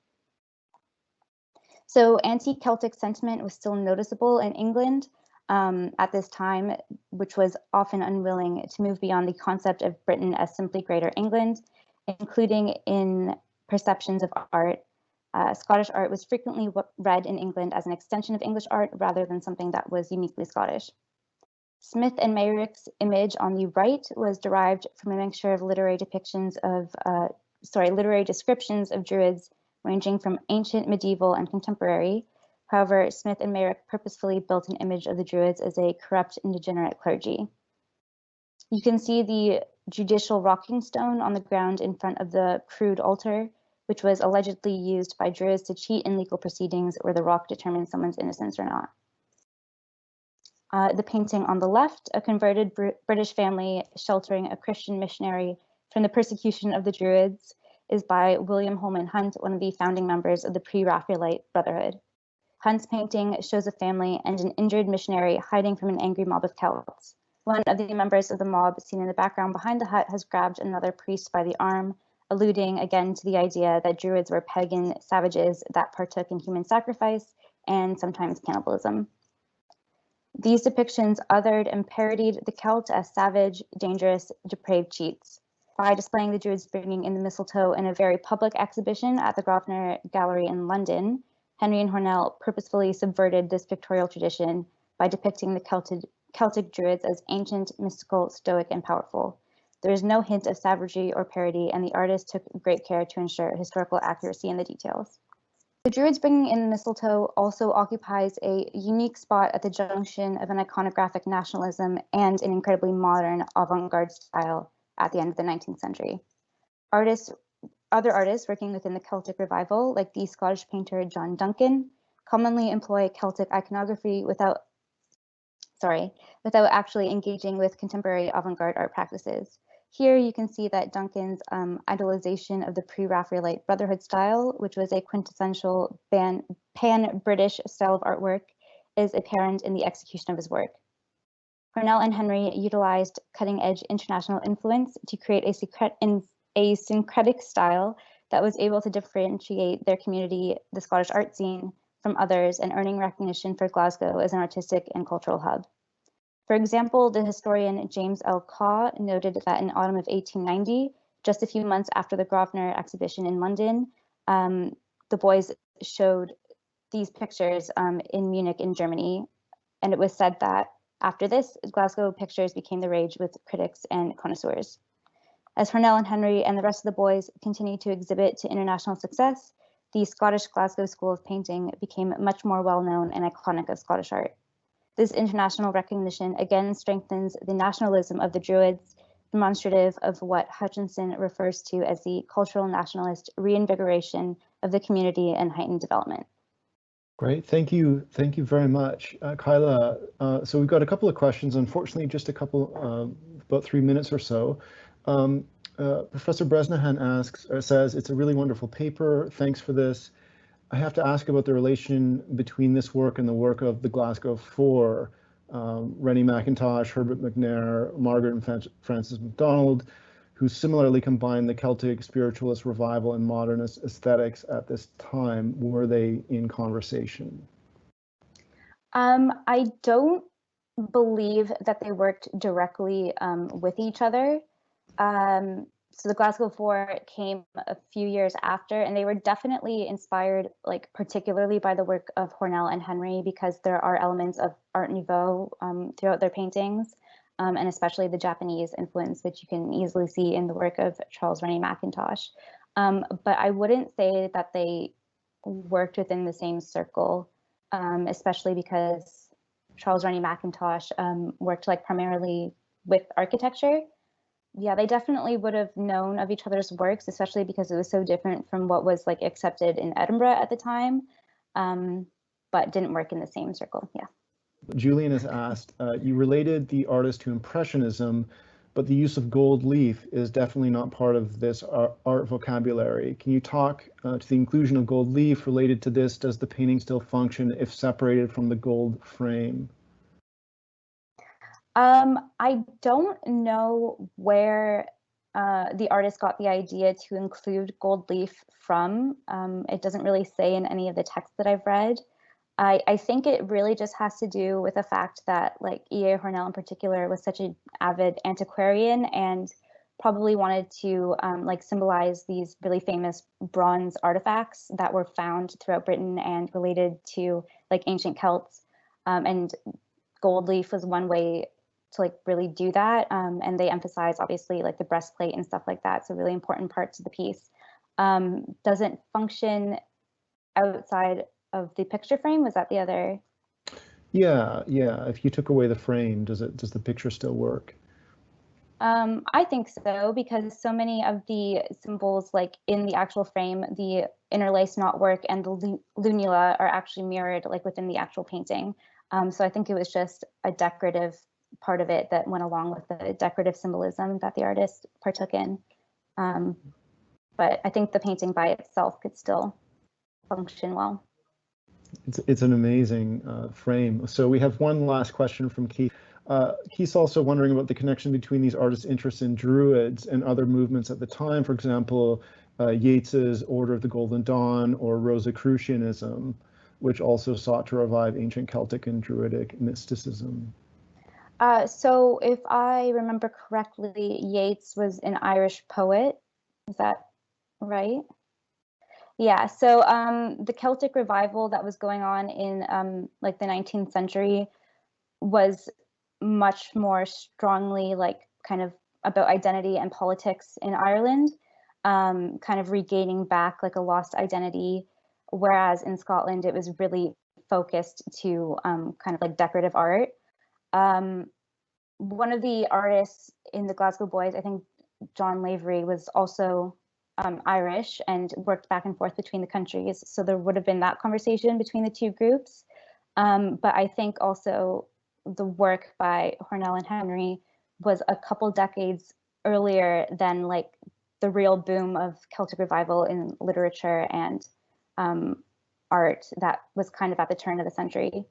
Speaker 6: So anti-Celtic sentiment was still noticeable in England at this time, which was often unwilling to move beyond the concept of Britain as simply Greater England, including in perceptions of art. Scottish art was frequently read in England as an extension of English art rather than something that was uniquely Scottish. Smith and Mayrick's image on the right was derived from a mixture of literary descriptions of Druids ranging from ancient, medieval, and contemporary. However, Smith and Mayrick purposefully built an image of the Druids as a corrupt and degenerate clergy. You can see the judicial rocking stone on the ground in front of the crude altar, which was allegedly used by jurors to cheat in legal proceedings where the rock determines someone's innocence or not. The painting on the left, a converted British family sheltering a Christian missionary from the persecution of the Druids, is by William Holman Hunt, one of the founding members of the Pre-Raphaelite Brotherhood. Hunt's painting shows a family and an injured missionary hiding from an angry mob of Celts. One of the members of the mob seen in the background behind the hut has grabbed another priest by the arm, alluding again to the idea that Druids were pagan savages that partook in human sacrifice and sometimes cannibalism. These depictions othered and parodied the Celt as savage, dangerous, depraved cheats. By displaying the Druids bringing in the mistletoe in a very public exhibition at the Grosvenor Gallery in London, Henry and Hornell purposefully subverted this pictorial tradition by depicting the Celtic Druids as ancient, mystical, stoic, and powerful. There is no hint of savagery or parody, and the artist took great care to ensure historical accuracy in the details. The Druids bringing in the mistletoe also occupies a unique spot at the junction of an iconographic nationalism and an incredibly modern avant-garde style at the end of the 19th century. Other artists working within the Celtic revival, like the Scottish painter John Duncan, commonly employ Celtic iconography without actually engaging with contemporary avant-garde art practices. Here you can see that Duncan's idolization of the Pre-Raphaelite Brotherhood style, which was a quintessential pan-British style of artwork, is apparent in the execution of his work. Hornell and Henry utilized cutting-edge international influence to create a syncretic style that was able to differentiate their community, the Scottish art scene, from others, and earning recognition for Glasgow as an artistic and cultural hub. For example, the historian James L. Caw noted that in autumn of 1890, just a few months after the Grosvenor exhibition in London, the boys showed these pictures in Munich in Germany, and it was said that after this, Glasgow pictures became the rage with critics and connoisseurs. As Hornell and Henry and the rest of the boys continued to exhibit to international success, the Scottish Glasgow School of Painting became much more well-known and iconic of Scottish art. This international recognition again strengthens the nationalism of the Druids, demonstrative of what Hutchinson refers to as the cultural nationalist reinvigoration of the community and heightened development.
Speaker 1: Great, thank you very much, Kyla. So we've got a couple of questions. Unfortunately, just a couple, about 3 minutes or so. Professor Bresnahan says, it's a really wonderful paper. Thanks for this. I have to ask about the relation between this work and the work of the Glasgow Four, Rennie McIntosh, Herbert McNair, Margaret and Francis MacDonald, who similarly combined the Celtic spiritualist revival and modernist aesthetics at this time. Were they in conversation?
Speaker 6: I don't believe that they worked directly with each other. So the Glasgow Four came a few years after, and they were definitely inspired, like particularly by the work of Hornell and Henry, because there are elements of Art Nouveau throughout their paintings, and especially the Japanese influence, which you can easily see in the work of Charles Rennie Mackintosh. But I wouldn't say that they worked within the same circle, especially because Charles Rennie Mackintosh worked like primarily with architecture. Yeah, they definitely would have known of each other's works, especially because it was so different from what was like accepted in Edinburgh at the time, but didn't work in the same circle. Yeah.
Speaker 1: Julian has asked, you related the artist to Impressionism, but the use of gold leaf is definitely not part of this art vocabulary. Can you talk to the inclusion of gold leaf related to this? Does the painting still function if separated from the gold frame?
Speaker 6: I don't know where the artist got the idea to include gold leaf from. It doesn't really say in any of the texts that I've read. I think it really just has to do with the fact that like E.A. Hornell in particular was such an avid antiquarian and probably wanted to like symbolize these really famous bronze artifacts that were found throughout Britain and related to like ancient Celts. And gold leaf was one way to like really do that, and they emphasize obviously like the breastplate and stuff like that, so really important parts of the piece. Doesn't function outside of the picture frame. Was that the other?
Speaker 1: Yeah. If you took away the frame, does the picture still work?
Speaker 6: I think so, because so many of the symbols, like in the actual frame, the interlaced knotwork and the lunula are actually mirrored like within the actual painting. So I think it was just a decorative part of it that went along with the decorative symbolism that the artist partook in. But I think the painting by itself could still function well.
Speaker 1: It's an amazing frame. So we have one last question from Keith. Keith's also wondering about the connection between these artists' interests in Druids and other movements at the time, for example, Yeats's Order of the Golden Dawn or Rosicrucianism, which also sought to revive ancient Celtic and Druidic mysticism.
Speaker 6: So if I remember correctly, Yeats was an Irish poet. Is that right? Yeah, so the Celtic revival that was going on in like the 19th century was much more strongly like kind of about identity and politics in Ireland, kind of regaining back like a lost identity, whereas in Scotland it was really focused to kind of like decorative art. One of the artists in the Glasgow Boys, I think John Lavery, was also Irish and worked back and forth between the countries. So there would have been that conversation between the two groups. But I think also the work by Hornell and Henry was a couple decades earlier than like the real boom of Celtic revival in literature and art that was kind of at the turn of the century.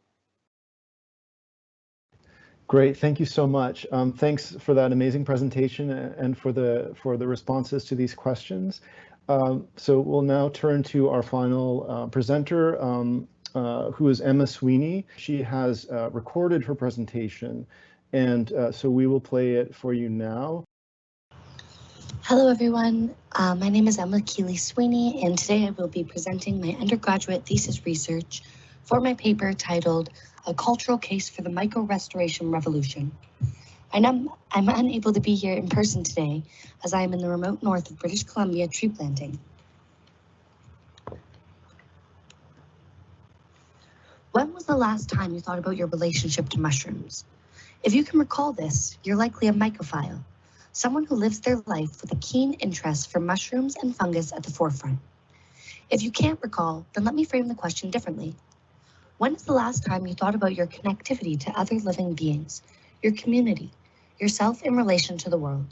Speaker 1: Great, thank you so much. Thanks for that amazing presentation and for the responses to these questions. So we'll now turn to our final presenter, who is Emma Sweeney. She has recorded her presentation, and so we will play it for you now.
Speaker 7: Hello everyone, my name is Emma Keeley Sweeney, and today I will be presenting my undergraduate thesis research for my paper titled A Cultural Case for the Myco-Restoration Revolution. I'm unable to be here in person today as I am in the remote north of British Columbia tree planting. When was the last time you thought about your relationship to mushrooms? If you can recall this, you're likely a mycophile, someone who lives their life with a keen interest for mushrooms and fungus at the forefront. If you can't recall, then let me frame the question differently. When is the last time you thought about your connectivity to other living beings, your community, yourself in relation to the world?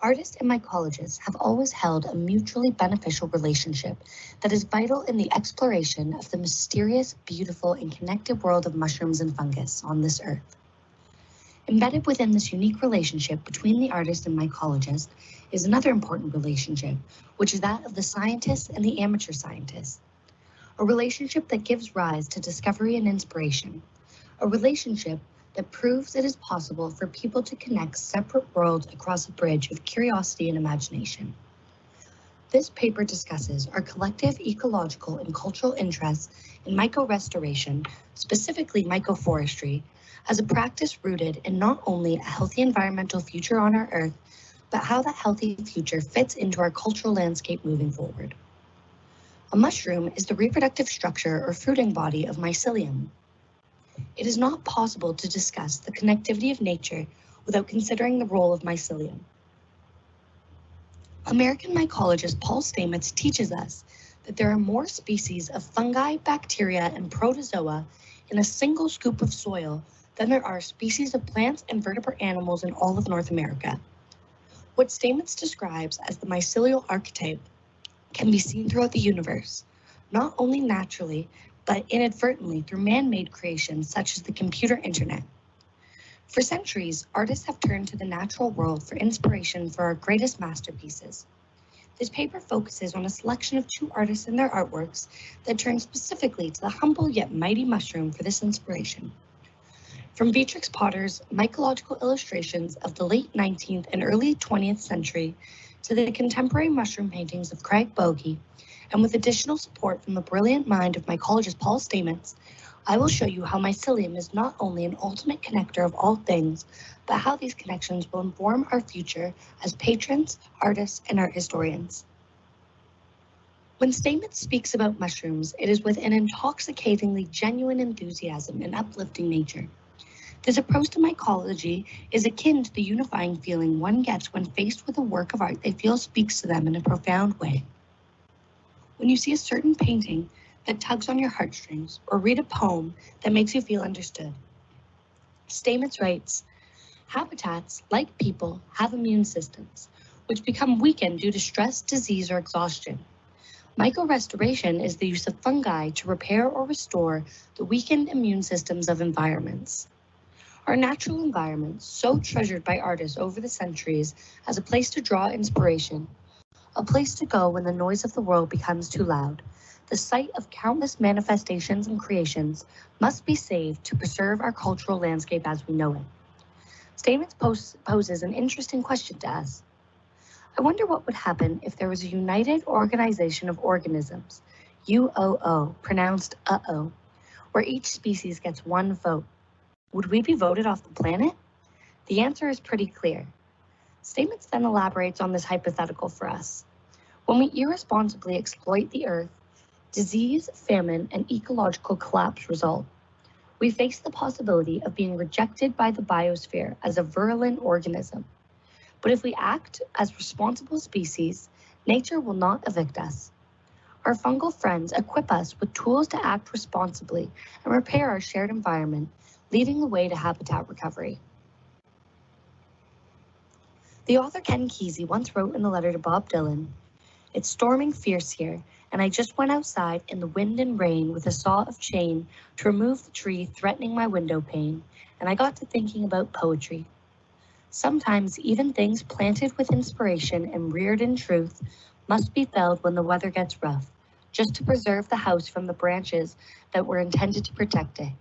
Speaker 7: Artists and mycologists have always held a mutually beneficial relationship that is vital in the exploration of the mysterious, beautiful, and connected world of mushrooms and fungus on this earth. Embedded within this unique relationship between the artist and mycologist is another important relationship, which is that of the scientist and the amateur scientist. A relationship that gives rise to discovery and inspiration. A relationship that proves it is possible for people to connect separate worlds across a bridge of curiosity and imagination. This paper discusses our collective ecological and cultural interests in myco-restoration, specifically mycoforestry, as a practice rooted in not only a healthy environmental future on our Earth, but how that healthy future fits into our cultural landscape moving forward. A mushroom is the reproductive structure or fruiting body of mycelium. It is not possible to discuss the connectivity of nature without considering the role of mycelium. American mycologist Paul Stamets teaches us that there are more species of fungi, bacteria, and protozoa in a single scoop of soil than there are species of plants and vertebrate animals in all of North America. What Stamets describes as the mycelial archetype can be seen throughout the universe, not only naturally, but inadvertently through man-made creations such as the computer internet. For centuries, artists have turned to the natural world for inspiration for our greatest masterpieces. This paper focuses on a selection of 2 artists and their artworks that turn specifically to the humble yet mighty mushroom for this inspiration. From Beatrix Potter's mycological illustrations of the late 19th and early 20th century to the contemporary mushroom paintings of Craig Bogey, and with additional support from the brilliant mind of mycologist Paul Stamets, I will show you how mycelium is not only an ultimate connector of all things, but how these connections will inform our future as patrons, artists, and art historians. When Stamets speaks about mushrooms, it is with an intoxicatingly genuine enthusiasm and uplifting nature. This approach to mycology is akin to the unifying feeling one gets when faced with a work of art they feel speaks to them in a profound way. When you see a certain painting that tugs on your heartstrings, or read a poem that makes you feel understood. Stamets writes, habitats, like people, have immune systems, which become weakened due to stress, disease, or exhaustion. Mycorestoration is the use of fungi to repair or restore the weakened immune systems of environments. Our natural environment, so treasured by artists over the centuries as a place to draw inspiration, a place to go when the noise of the world becomes too loud, the site of countless manifestations and creations, must be saved to preserve our cultural landscape as we know it. Stamets poses an interesting question to us. I wonder what would happen if there was a united organization of organisms, UOO, pronounced uh-oh, where each species gets one vote. Would we be voted off the planet? The answer is pretty clear. Stamets then elaborates on this hypothetical for us. When we irresponsibly exploit the earth, disease, famine, and ecological collapse result. We face the possibility of being rejected by the biosphere as a virulent organism. But if we act as responsible species, nature will not evict us. Our fungal friends equip us with tools to act responsibly and repair our shared environment, leading the way to habitat recovery. The author Ken Kesey once wrote in a letter to Bob Dylan, "It's storming fierce here, and I just went outside in the wind and rain with a saw of chain to remove the tree threatening my window pane, and I got to thinking about poetry. Sometimes even things planted with inspiration and reared in truth must be felled when the weather gets rough, just to preserve the house from the branches that were intended to protect it.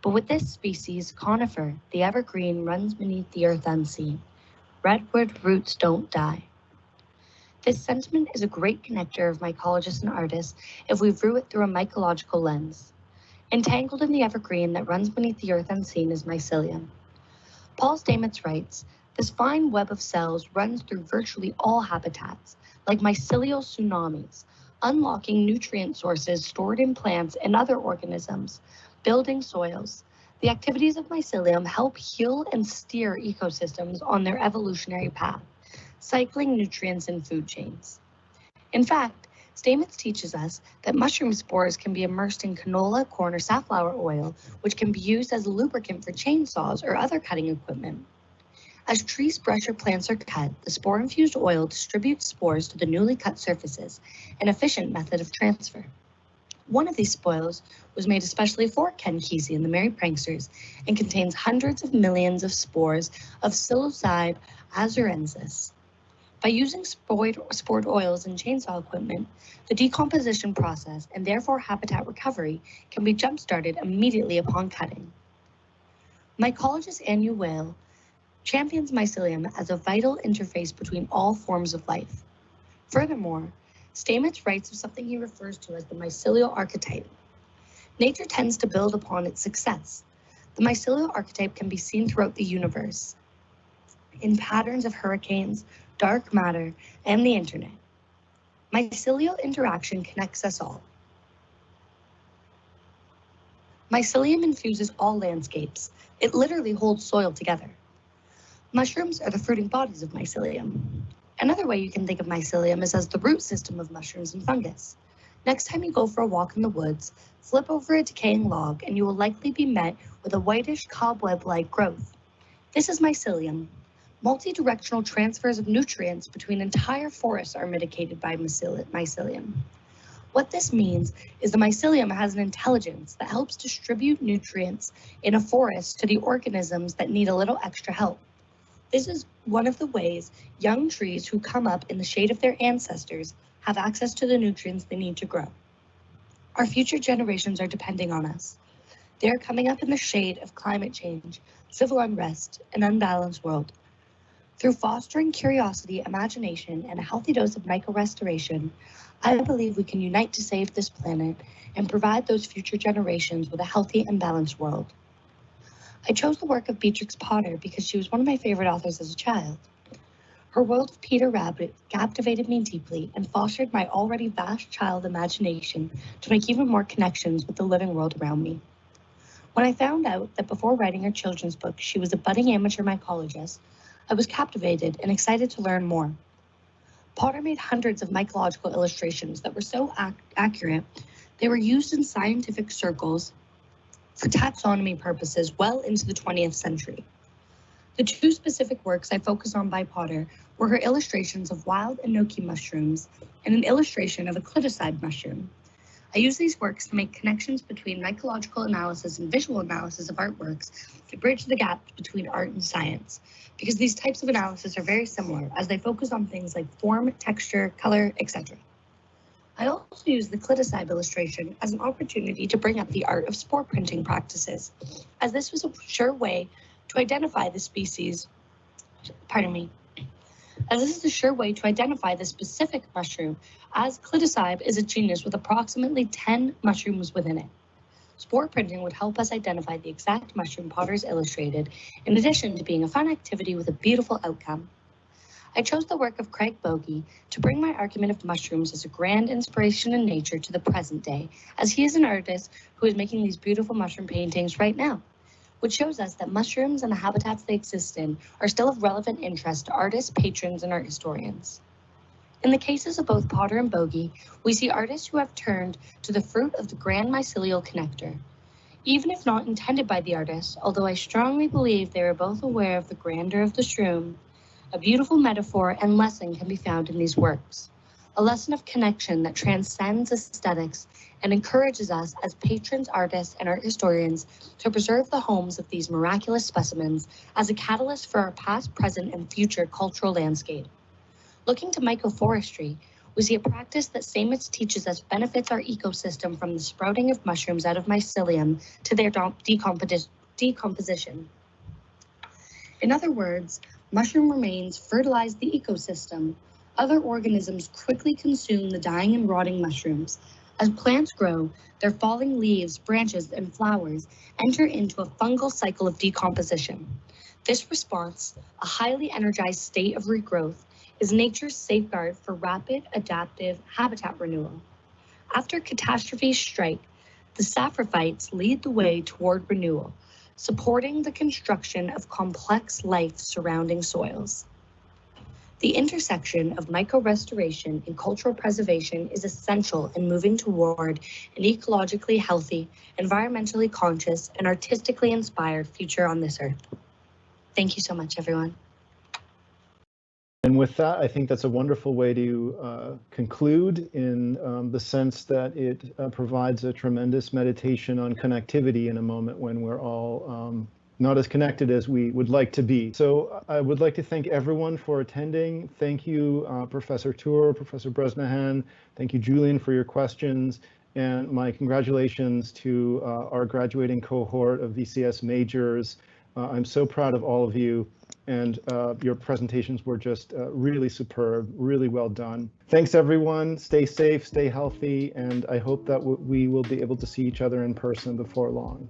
Speaker 7: But with this species, conifer, the evergreen runs beneath the earth unseen. Redwood roots don't die." This sentiment is a great connector of mycologists and artists if we view it through a mycological lens. Entangled in the evergreen that runs beneath the earth unseen is mycelium. Paul Stamets writes, "This fine web of cells runs through virtually all habitats, like mycelial tsunamis, unlocking nutrient sources stored in plants and other organisms, building soils. The activities of mycelium help heal and steer ecosystems on their evolutionary path, cycling nutrients in food chains." In fact, Stamets teaches us that mushroom spores can be immersed in canola, corn, or safflower oil, which can be used as a lubricant for chainsaws or other cutting equipment. As trees brush or plants are cut, the spore-infused oil distributes spores to the newly cut surfaces, an efficient method of transfer. One of these spoils was made especially for Ken Kesey and the Merry Pranksters and contains hundreds of millions of spores of Psilocybe azurensis. By using spored oils in chainsaw equipment, the decomposition process and therefore habitat recovery can be jump-started immediately upon cutting. Mycologist Anu Whale champions mycelium as a vital interface between all forms of life. Furthermore, Stamets writes of something he refers to as the mycelial archetype. Nature tends to build upon its success. The mycelial archetype can be seen throughout the universe, in patterns of hurricanes, dark matter, and the internet. Mycelial interaction connects us all. Mycelium infuses all landscapes. It literally holds soil together. Mushrooms are the fruiting bodies of mycelium. Another way you can think of mycelium is as the root system of mushrooms and fungus. Next time you go for a walk in the woods, flip over a decaying log and you will likely be met with a whitish cobweb-like growth. This is mycelium. Multi-directional transfers of nutrients between entire forests are mitigated by mycelium. What this means is the mycelium has an intelligence that helps distribute nutrients in a forest to the organisms that need a little extra help. This is one of the ways young trees who come up in the shade of their ancestors have access to the nutrients they need to grow. Our future generations are depending on us. They are coming up in the shade of climate change, civil unrest, an unbalanced world. Through fostering curiosity, imagination, and a healthy dose of mycorestoration, I believe we can unite to save this planet and provide those future generations with a healthy and balanced world. I chose the work of Beatrix Potter because she was one of my favorite authors as a child. Her world of Peter Rabbit captivated me deeply and fostered my already vast child imagination to make even more connections with the living world around me. When I found out that before writing her children's book, she was a budding amateur mycologist, I was captivated and excited to learn more. Potter made hundreds of mycological illustrations that were so accurate, they were used in scientific circles for taxonomy purposes well into the 20th century. The two specific works I focus on by Potter were her illustrations of wild enoki mushrooms and an illustration of a cliticide mushroom. I use these works to make connections between mycological analysis and visual analysis of artworks to bridge the gap between art and science, because these types of analysis are very similar as they focus on things like form, texture, color, etc. I also use the cliticide illustration as an opportunity to bring up the art of spore printing practices, as this was a sure way to identify the species, as this is a sure way to identify the specific mushroom, as cliticide is a genus with approximately 10 mushrooms within it. Spore printing would help us identify the exact mushroom Potter's illustrated, in addition to being a fun activity with a beautiful outcome. I chose the work of Craig Bogie to bring my argument of mushrooms as a grand inspiration in nature to the present day, as he is an artist who is making these beautiful mushroom paintings right now, which shows us that mushrooms and the habitats they exist in are still of relevant interest to artists, patrons, and art historians. In the cases of both Potter and Bogie, we see artists who have turned to the fruit of the grand mycelial connector. Even if not intended by the artist, although I strongly believe they are both aware of the grandeur of the shroom, a beautiful metaphor and lesson can be found in these works. A lesson of connection that transcends aesthetics and encourages us as patrons, artists, and art historians to preserve the homes of these miraculous specimens as a catalyst for our past, present, and future cultural landscape. Looking to mycoforestry, we see a practice that Stamets teaches us benefits our ecosystem from the sprouting of mushrooms out of mycelium to their decomposition. In other words, mushroom remains fertilize the ecosystem. Other organisms quickly consume the dying and rotting mushrooms. As plants grow, their falling leaves, branches, and flowers enter into a fungal cycle of decomposition. This response, a highly energized state of regrowth, is nature's safeguard for rapid, adaptive habitat renewal. After catastrophes strike, the saprophytes lead the way toward renewal, supporting the construction of complex life surrounding soils. The intersection of myco-restoration and cultural preservation is essential in moving toward an ecologically healthy, environmentally conscious, and artistically inspired future on this earth. Thank you so much, everyone.
Speaker 1: And with that, I think that's a wonderful way to conclude in the sense that it provides a tremendous meditation on connectivity in a moment when we're all not as connected as we would like to be. So I would like to thank everyone for attending. Thank you, Professor Tour, Professor Bresnahan. Thank you, Julian, for your questions. And my congratulations to our graduating cohort of VCS majors. I'm so proud of all of you. And your presentations were just really superb, really well done. Thanks, everyone. Stay safe, stay healthy, and I hope that we will be able to see each other in person before long.